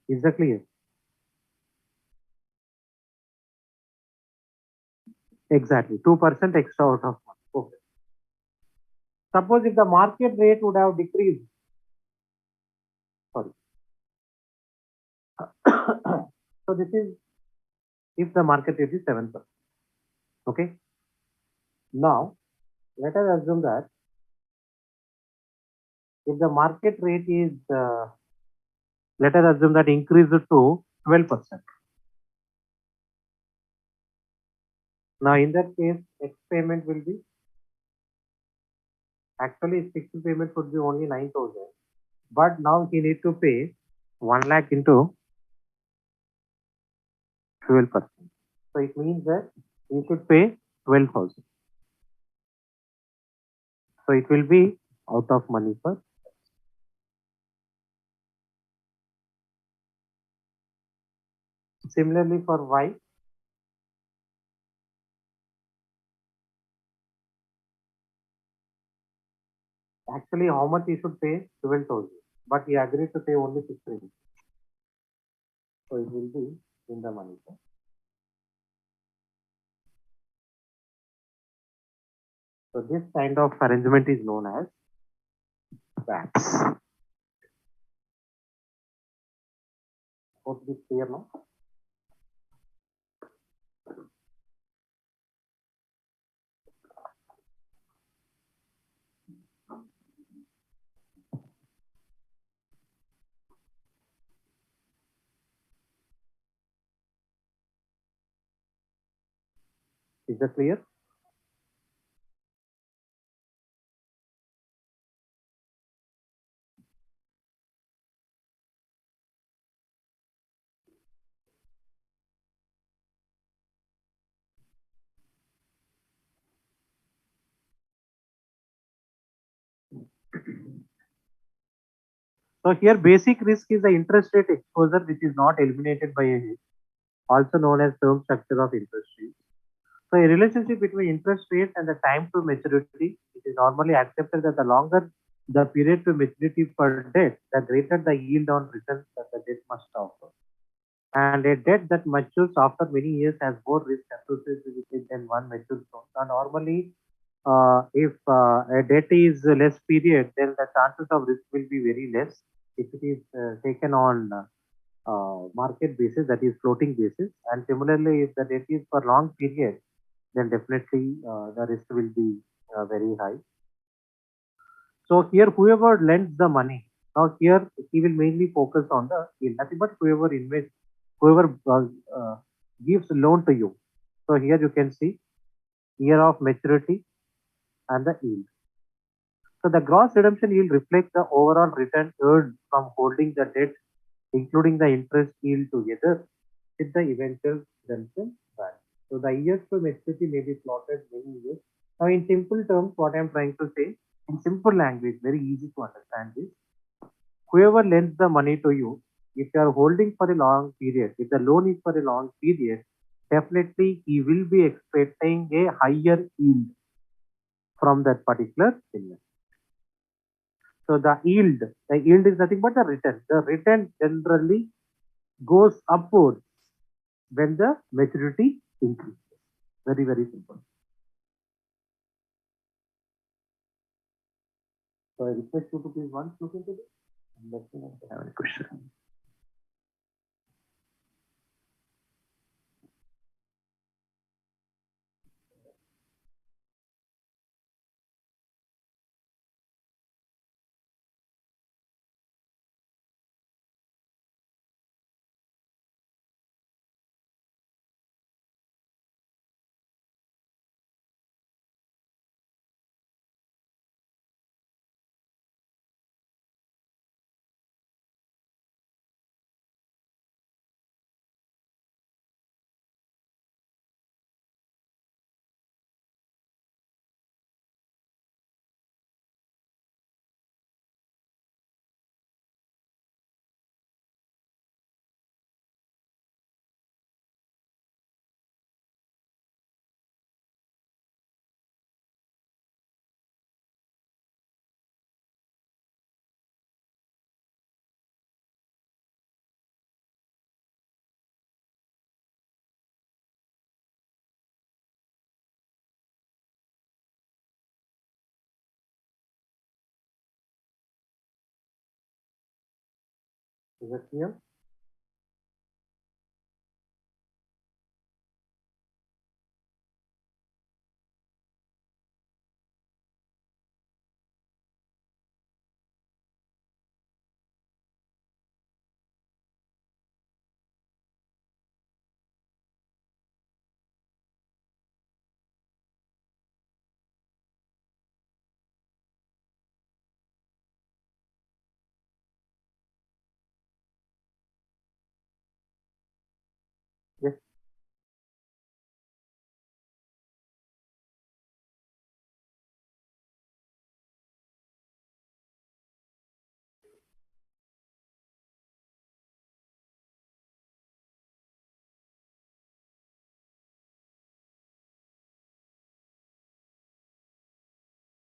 Is that clear? Exactly. 2% extra out of money. Okay. Suppose if the market rate would have decreased, sorry. So this is if the market rate is 7%. Okay. Now, let us assume that if the market rate is, let us assume that increased to 12%. Now, in that case, X payment will be, actually fixed payment would be only 9,000, but now he need to pay 1 lakh into 12%. So it means that he should pay 12,000. So it will be out of money first. Similarly for Y, actually how much he should pay? 12,000. But he agreed to pay only 6,000. So it will be in the money first. So this kind of arrangement is known as swaps. Hope this clear now. Is that clear? So here basic risk is the interest rate exposure which is not eliminated by a hedge, also known as term structure of interest rate. So a relationship between interest rate and the time to maturity, it is normally accepted that the longer the period to maturity for debt, the greater the yield on returns that the debt must offer. And a debt that matures after many years has more risk associated with it than one matures loan. Now, normally, if a debt is less period, then the chances of risk will be very less if it is taken on market basis, that is floating basis. And similarly, if the debt is for long period, then definitely the risk will be very high. So here, whoever lends the money, now here he will mainly focus on the yield. Nothing but whoever invests, whoever gives loan to you. So here you can see year of maturity and the yield. So the gross redemption yield reflects the overall return earned from holding the debt, including the interest yield together with the eventual redemption value. So the years to maturity may be plotted many years. Now in simple terms, what I am trying to say, in simple language, very easy to understand is, whoever lends the money to you, if you are holding for a long period, if the loan is for a long period, definitely he will be expecting a higher yield from that particular investment. So the yield is nothing but the return. The return generally goes upwards when the maturity increases. Very, very simple. So I request you to please once look into this and let me know if you have any question. Is that clear? Yes.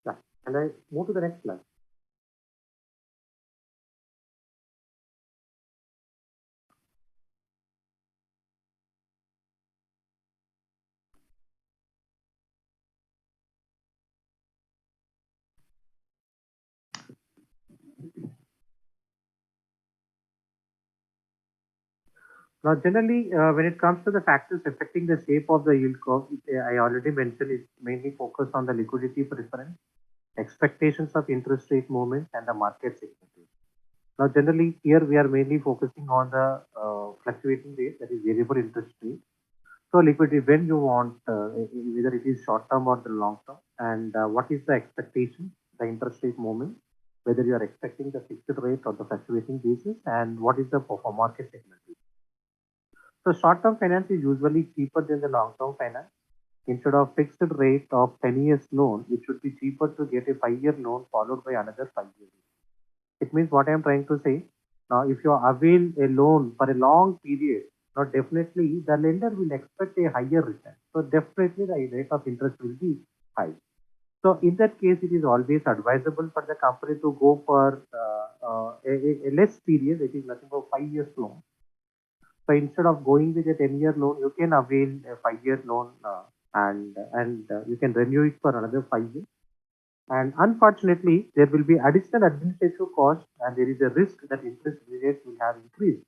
Yeah. And I move to the next slide. Now, generally, when it comes to the factors affecting the shape of the yield curve, I already mentioned it's mainly focused on the liquidity preference, expectations of interest rate movement, and the market segmentation. Now, generally, here we are mainly focusing on the fluctuating rate, that is variable interest rate. So, liquidity, when you want, whether it is short term or the long term, and what is the expectation, the interest rate movement, whether you are expecting the fixed rate or the fluctuating basis, and what is the market segmentation. So short-term finance is usually cheaper than the long-term finance. Instead of fixed rate of 10 years loan, it should be cheaper to get a 5-year loan followed by another 5 years. It means what I am trying to say. Now, if you avail a loan for a long period, now definitely the lender will expect a higher return. So definitely the rate of interest will be high. So in that case, it is always advisable for the company to go for a less period. It is nothing but 5 years loan. So instead of going with a 10-year loan, you can avail a 5-year loan and you can renew it for another 5 years. And unfortunately, there will be additional administrative cost and there is a risk that interest rates will have increased.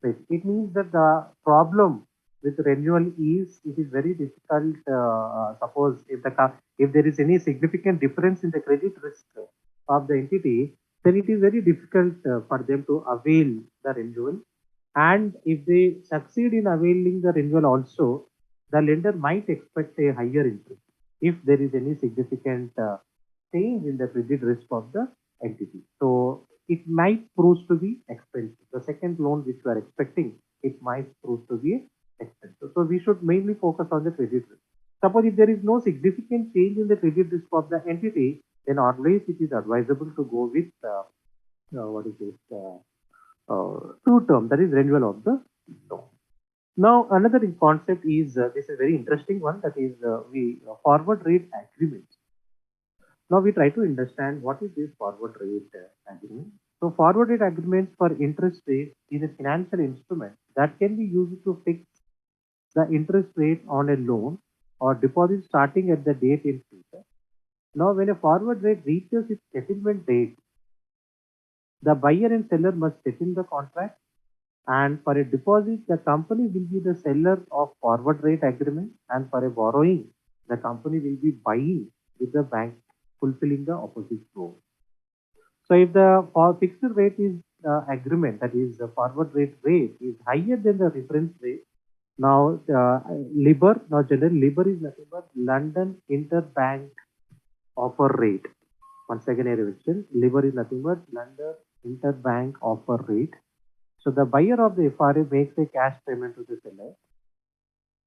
It means that the problem with renewal is it is very difficult. Suppose if there is any significant difference in the credit risk of the entity, then it is very difficult for them to avail the renewal. And if they succeed in availing the renewal also, the lender might expect a higher interest if there is any significant change in the credit risk of the entity. So it might prove to be expensive. The second loan which we are expecting, it might prove to be expensive. So we should mainly focus on the credit risk. Suppose if there is no significant change in the credit risk of the entity, then always it is advisable to go with what is this two term, that is renewal of the loan. Now another concept is this is a very interesting one, that is we forward rate agreement. Now we try to understand what is this forward rate agreement. So forward rate agreements for interest rate is a financial instrument that can be used to fix the interest rate on a loan or deposit starting at the date in future. Now when a forward rate reaches its settlement date, the buyer and seller must settle the contract, and for a deposit the company will be the seller of forward rate agreement, and for a borrowing the company will be buying with the bank fulfilling the opposite role. So if the fixed rate is agreement, that is the forward rate is higher than the reference rate. Now LIBOR, now generally LIBOR is nothing but London Interbank Offer Rate. Once again I revision, LIBOR is nothing but London Interbank Offer Rate. So the buyer of the FRA makes a cash payment to the seller.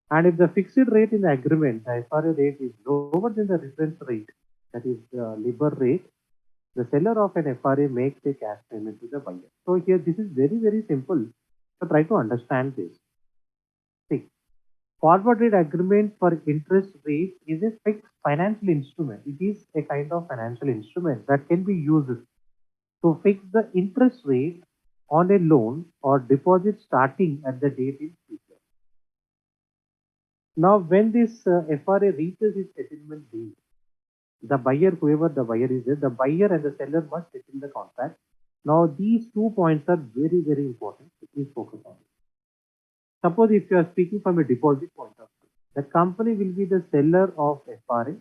And if the fixed rate in the agreement, the FRA rate is lower than the reference rate, that is the LIBOR rate, the seller of an FRA makes a cash payment to the buyer. So here this is very, very simple. So try to understand this. See, forward rate agreement for interest rate is a fixed financial instrument. It is a kind of financial instrument that can be used to fix the interest rate on a loan or deposit starting at the date in future. Now, when this FRA reaches its settlement date, the buyer, whoever the buyer is there, the buyer and the seller must settle the contract. Now, these 2 points are very, very important. So please focus on it. Suppose if you are speaking from a deposit point of view, the company will be the seller of FRA,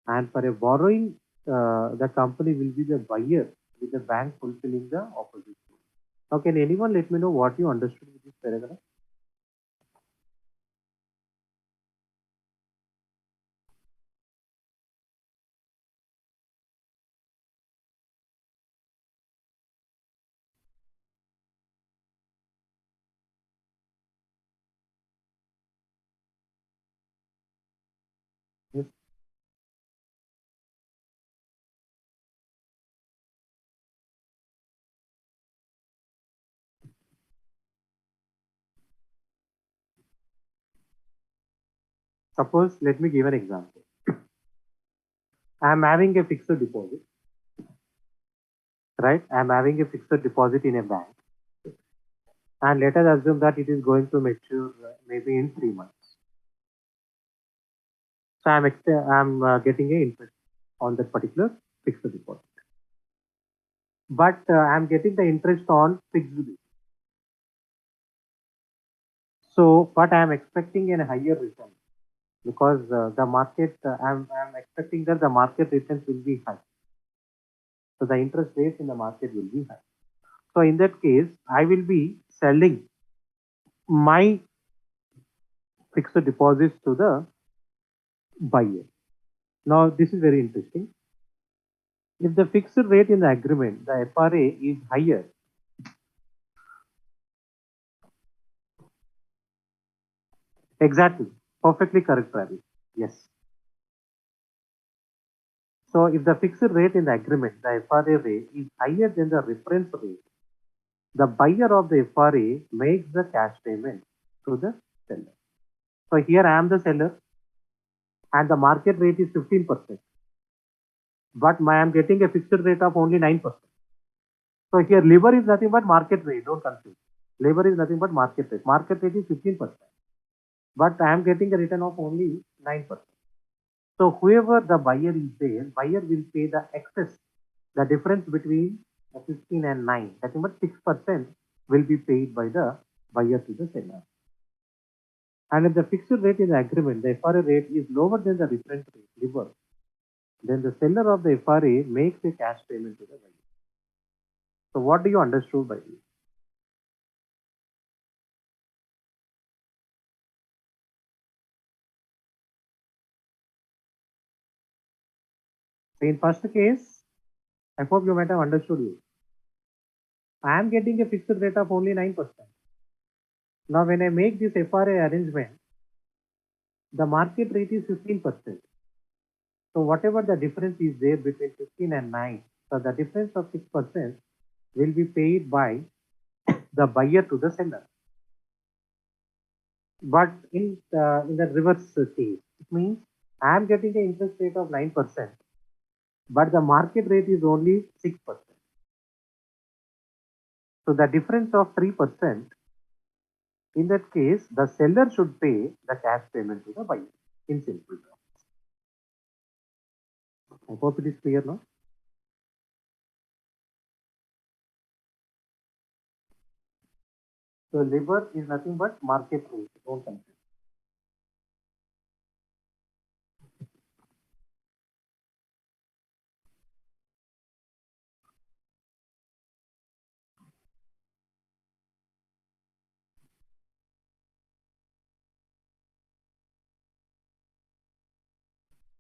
and for a borrowing, the company will be the buyer with the bank fulfilling the opposite. Now, can anyone let me know what you understood with this paragraph? Yes. Suppose, let me give an example. I am having a fixed deposit, right? I am having a fixed deposit in a bank, and let us assume that it is going to mature maybe in 3 months. So I'm getting a interest on that particular fixed deposit, but I'm getting the interest on fixed rate. So, but I'm expecting a higher return because the market, I'm expecting that the market returns will be high. So the interest rates in the market will be high. So in that case, I will be selling my fixed deposits to the buyer. Now this is very interesting. If the fixed rate in the agreement, the FRA is higher, exactly, perfectly correct, Ravi. Yes. So if the fixed rate in the agreement, the FRA rate is higher than the reference rate, the buyer of the FRA makes the cash payment to the seller. So here I am the seller and the market rate is 15%, but I am getting a fixed rate of only 9%. So here LIBOR is nothing but market rate, don't confuse. LIBOR is nothing but market rate. Market rate is 15%, but I am getting a return of only 9%. So whoever the buyer is there, buyer will pay the excess, the difference between 15 and 9, that is 6% will be paid by the buyer to the seller. And if the fixed rate in the agreement, the FRA rate is lower than the reference rate, LIBOR, then the seller of the FRA makes a cash payment to the buyer. So what do you understood by this? So in first case, I hope you might have understood it. I am getting a fixed rate of only 9%. Now when I make this FRA arrangement, the market rate is 15%. So whatever the difference is there between 15 and 9, so the difference of 6% will be paid by the buyer to the seller. But in the reverse case, it means I am getting an interest rate of 9%, but the market rate is only 6%. So the difference of 3%, in that case, the seller should pay the cash payment to the buyer in simple terms. I hope it is clear now. So LIBOR is nothing but market rate, don't confuse.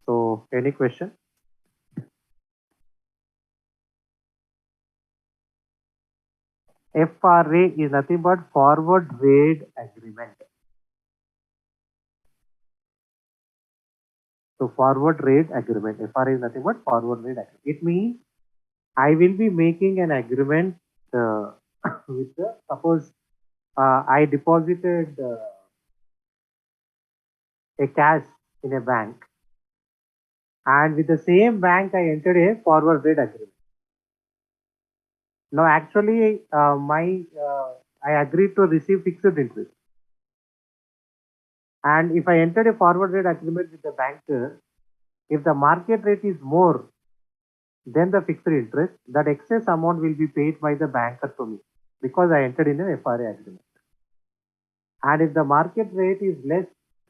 So any question? FRA is nothing but forward rate agreement. So forward rate agreement. FRA is nothing but forward rate agreement. It means I will be making an agreement with the, suppose I deposited a cash in a bank, and with the same bank I entered a forward rate agreement. Now actually I agreed to receive fixed interest, and if I entered a forward rate agreement with the banker, if the market rate is more than the fixed interest, that excess amount will be paid by the banker to me because I entered in an FRA agreement. And if the market rate is less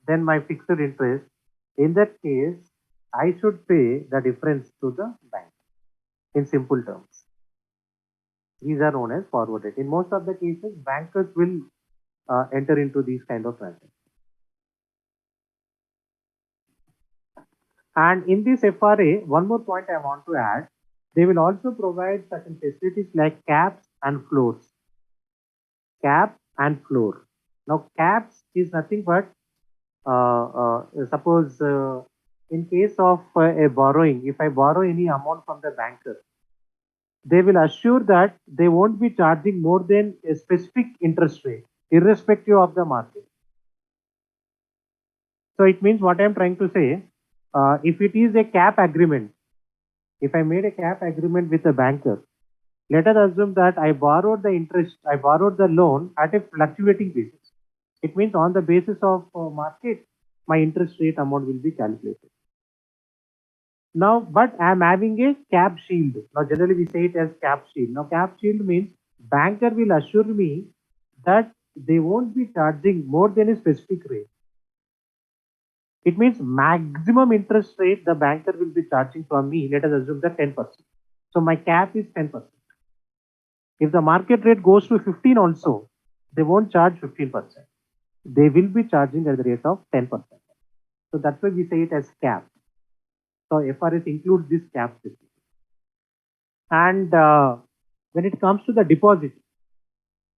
than my fixed interest, in that case, I should pay the difference to the bank in simple terms. These are known as forward rate. In most of the cases, bankers will enter into these kind of transactions. And in this FRA, one more point I want to add, they will also provide certain facilities like caps and floors. Cap and floor. Now, caps is nothing but suppose in case of a borrowing, if I borrow any amount from the banker, they will assure that they won't be charging more than a specific interest rate, irrespective of the market. So it means what I'm trying to say, if it is a cap agreement, if I made a cap agreement with a banker, let us assume that I borrowed the loan at a fluctuating basis. It means on the basis of market, my interest rate amount will be calculated. Now, but I'm having a cap shield. Now, generally we say it as cap shield. Now, cap shield means banker will assure me that they won't be charging more than a specific rate. It means maximum interest rate the banker will be charging from me. Let us assume that 10%. So my cap is 10%. If the market rate goes to 15 also, they won't charge 15%. They will be charging at the rate of 10%. So that's why we say it as cap. So FRS includes this cap system. And when it comes to the deposit,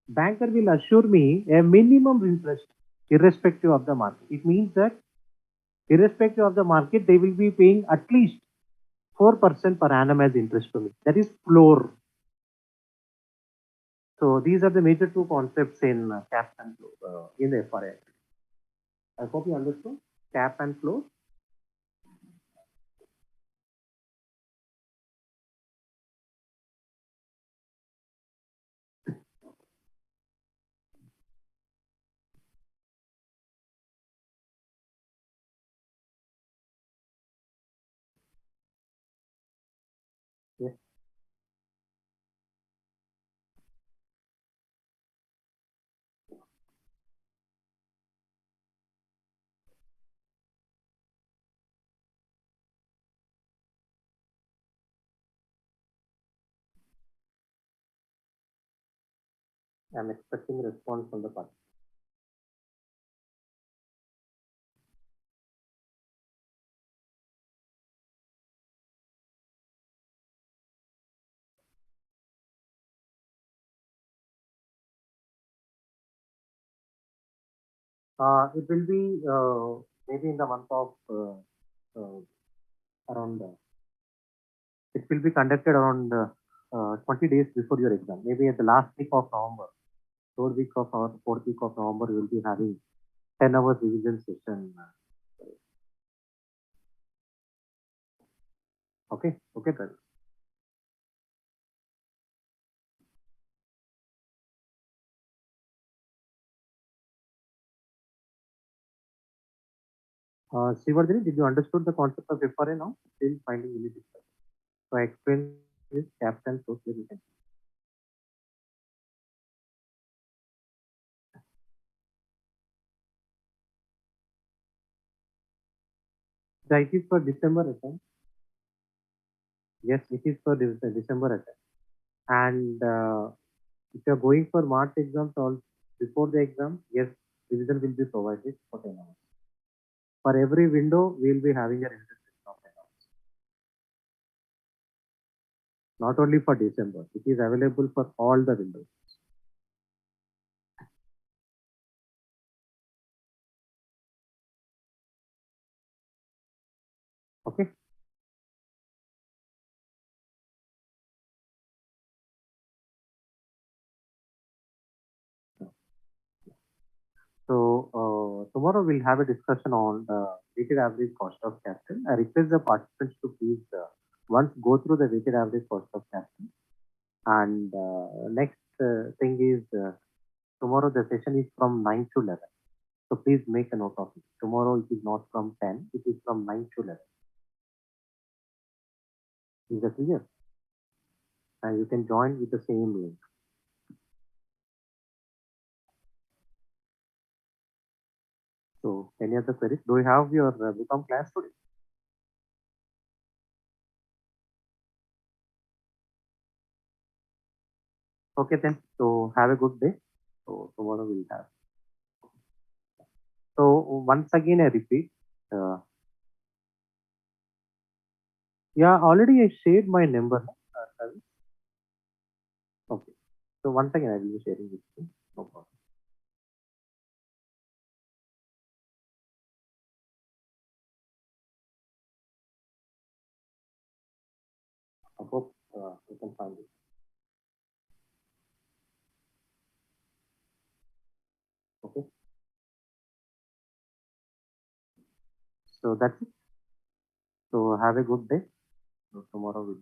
banker will assure me a minimum interest irrespective of the market. It means that irrespective of the market, they will be paying at least 4% per annum as interest to me. That is floor. So these are the major two concepts in cap and floor in the FRA. I hope you understood cap and floor. Yes. I'm expecting response from the party. It will be maybe in the month of around. It will be conducted around 20 days before your exam. Maybe at the last week of November, third week of or fourth week of November, you will be having 10 hours revision session. Okay, okay, Travis. Srivardhani, did you understood the concept of FRA now? Still finding any difficult. So I explain this captain so clearly. Yeah, it is for December attempt. Yes, it is for December attempt. And if you are going for March exams all before the exam, yes, revision will be provided for 10 hours. For every window, we will be having a revision session of 10 hours. Not only for December, it is available for all the windows. Okay. So tomorrow we'll have a discussion on the weighted average cost of capital. I request the participants to please once go through the weighted average cost of capital. And next thing is tomorrow the session is from 9 to 11. So please make a note of it. Tomorrow it is not from 10, it is from 9 to 11. Is that clear? And you can join with the same link. So any other queries? Do you have your become class today? Okay then. So have a good day. So tomorrow we'll have. So once again I repeat. Yeah, already I shared my number. Ravi. Okay. So once again I will be sharing with you. No problem. I hope you can find it. Okay. So that's it. So have a good day. So tomorrow we'll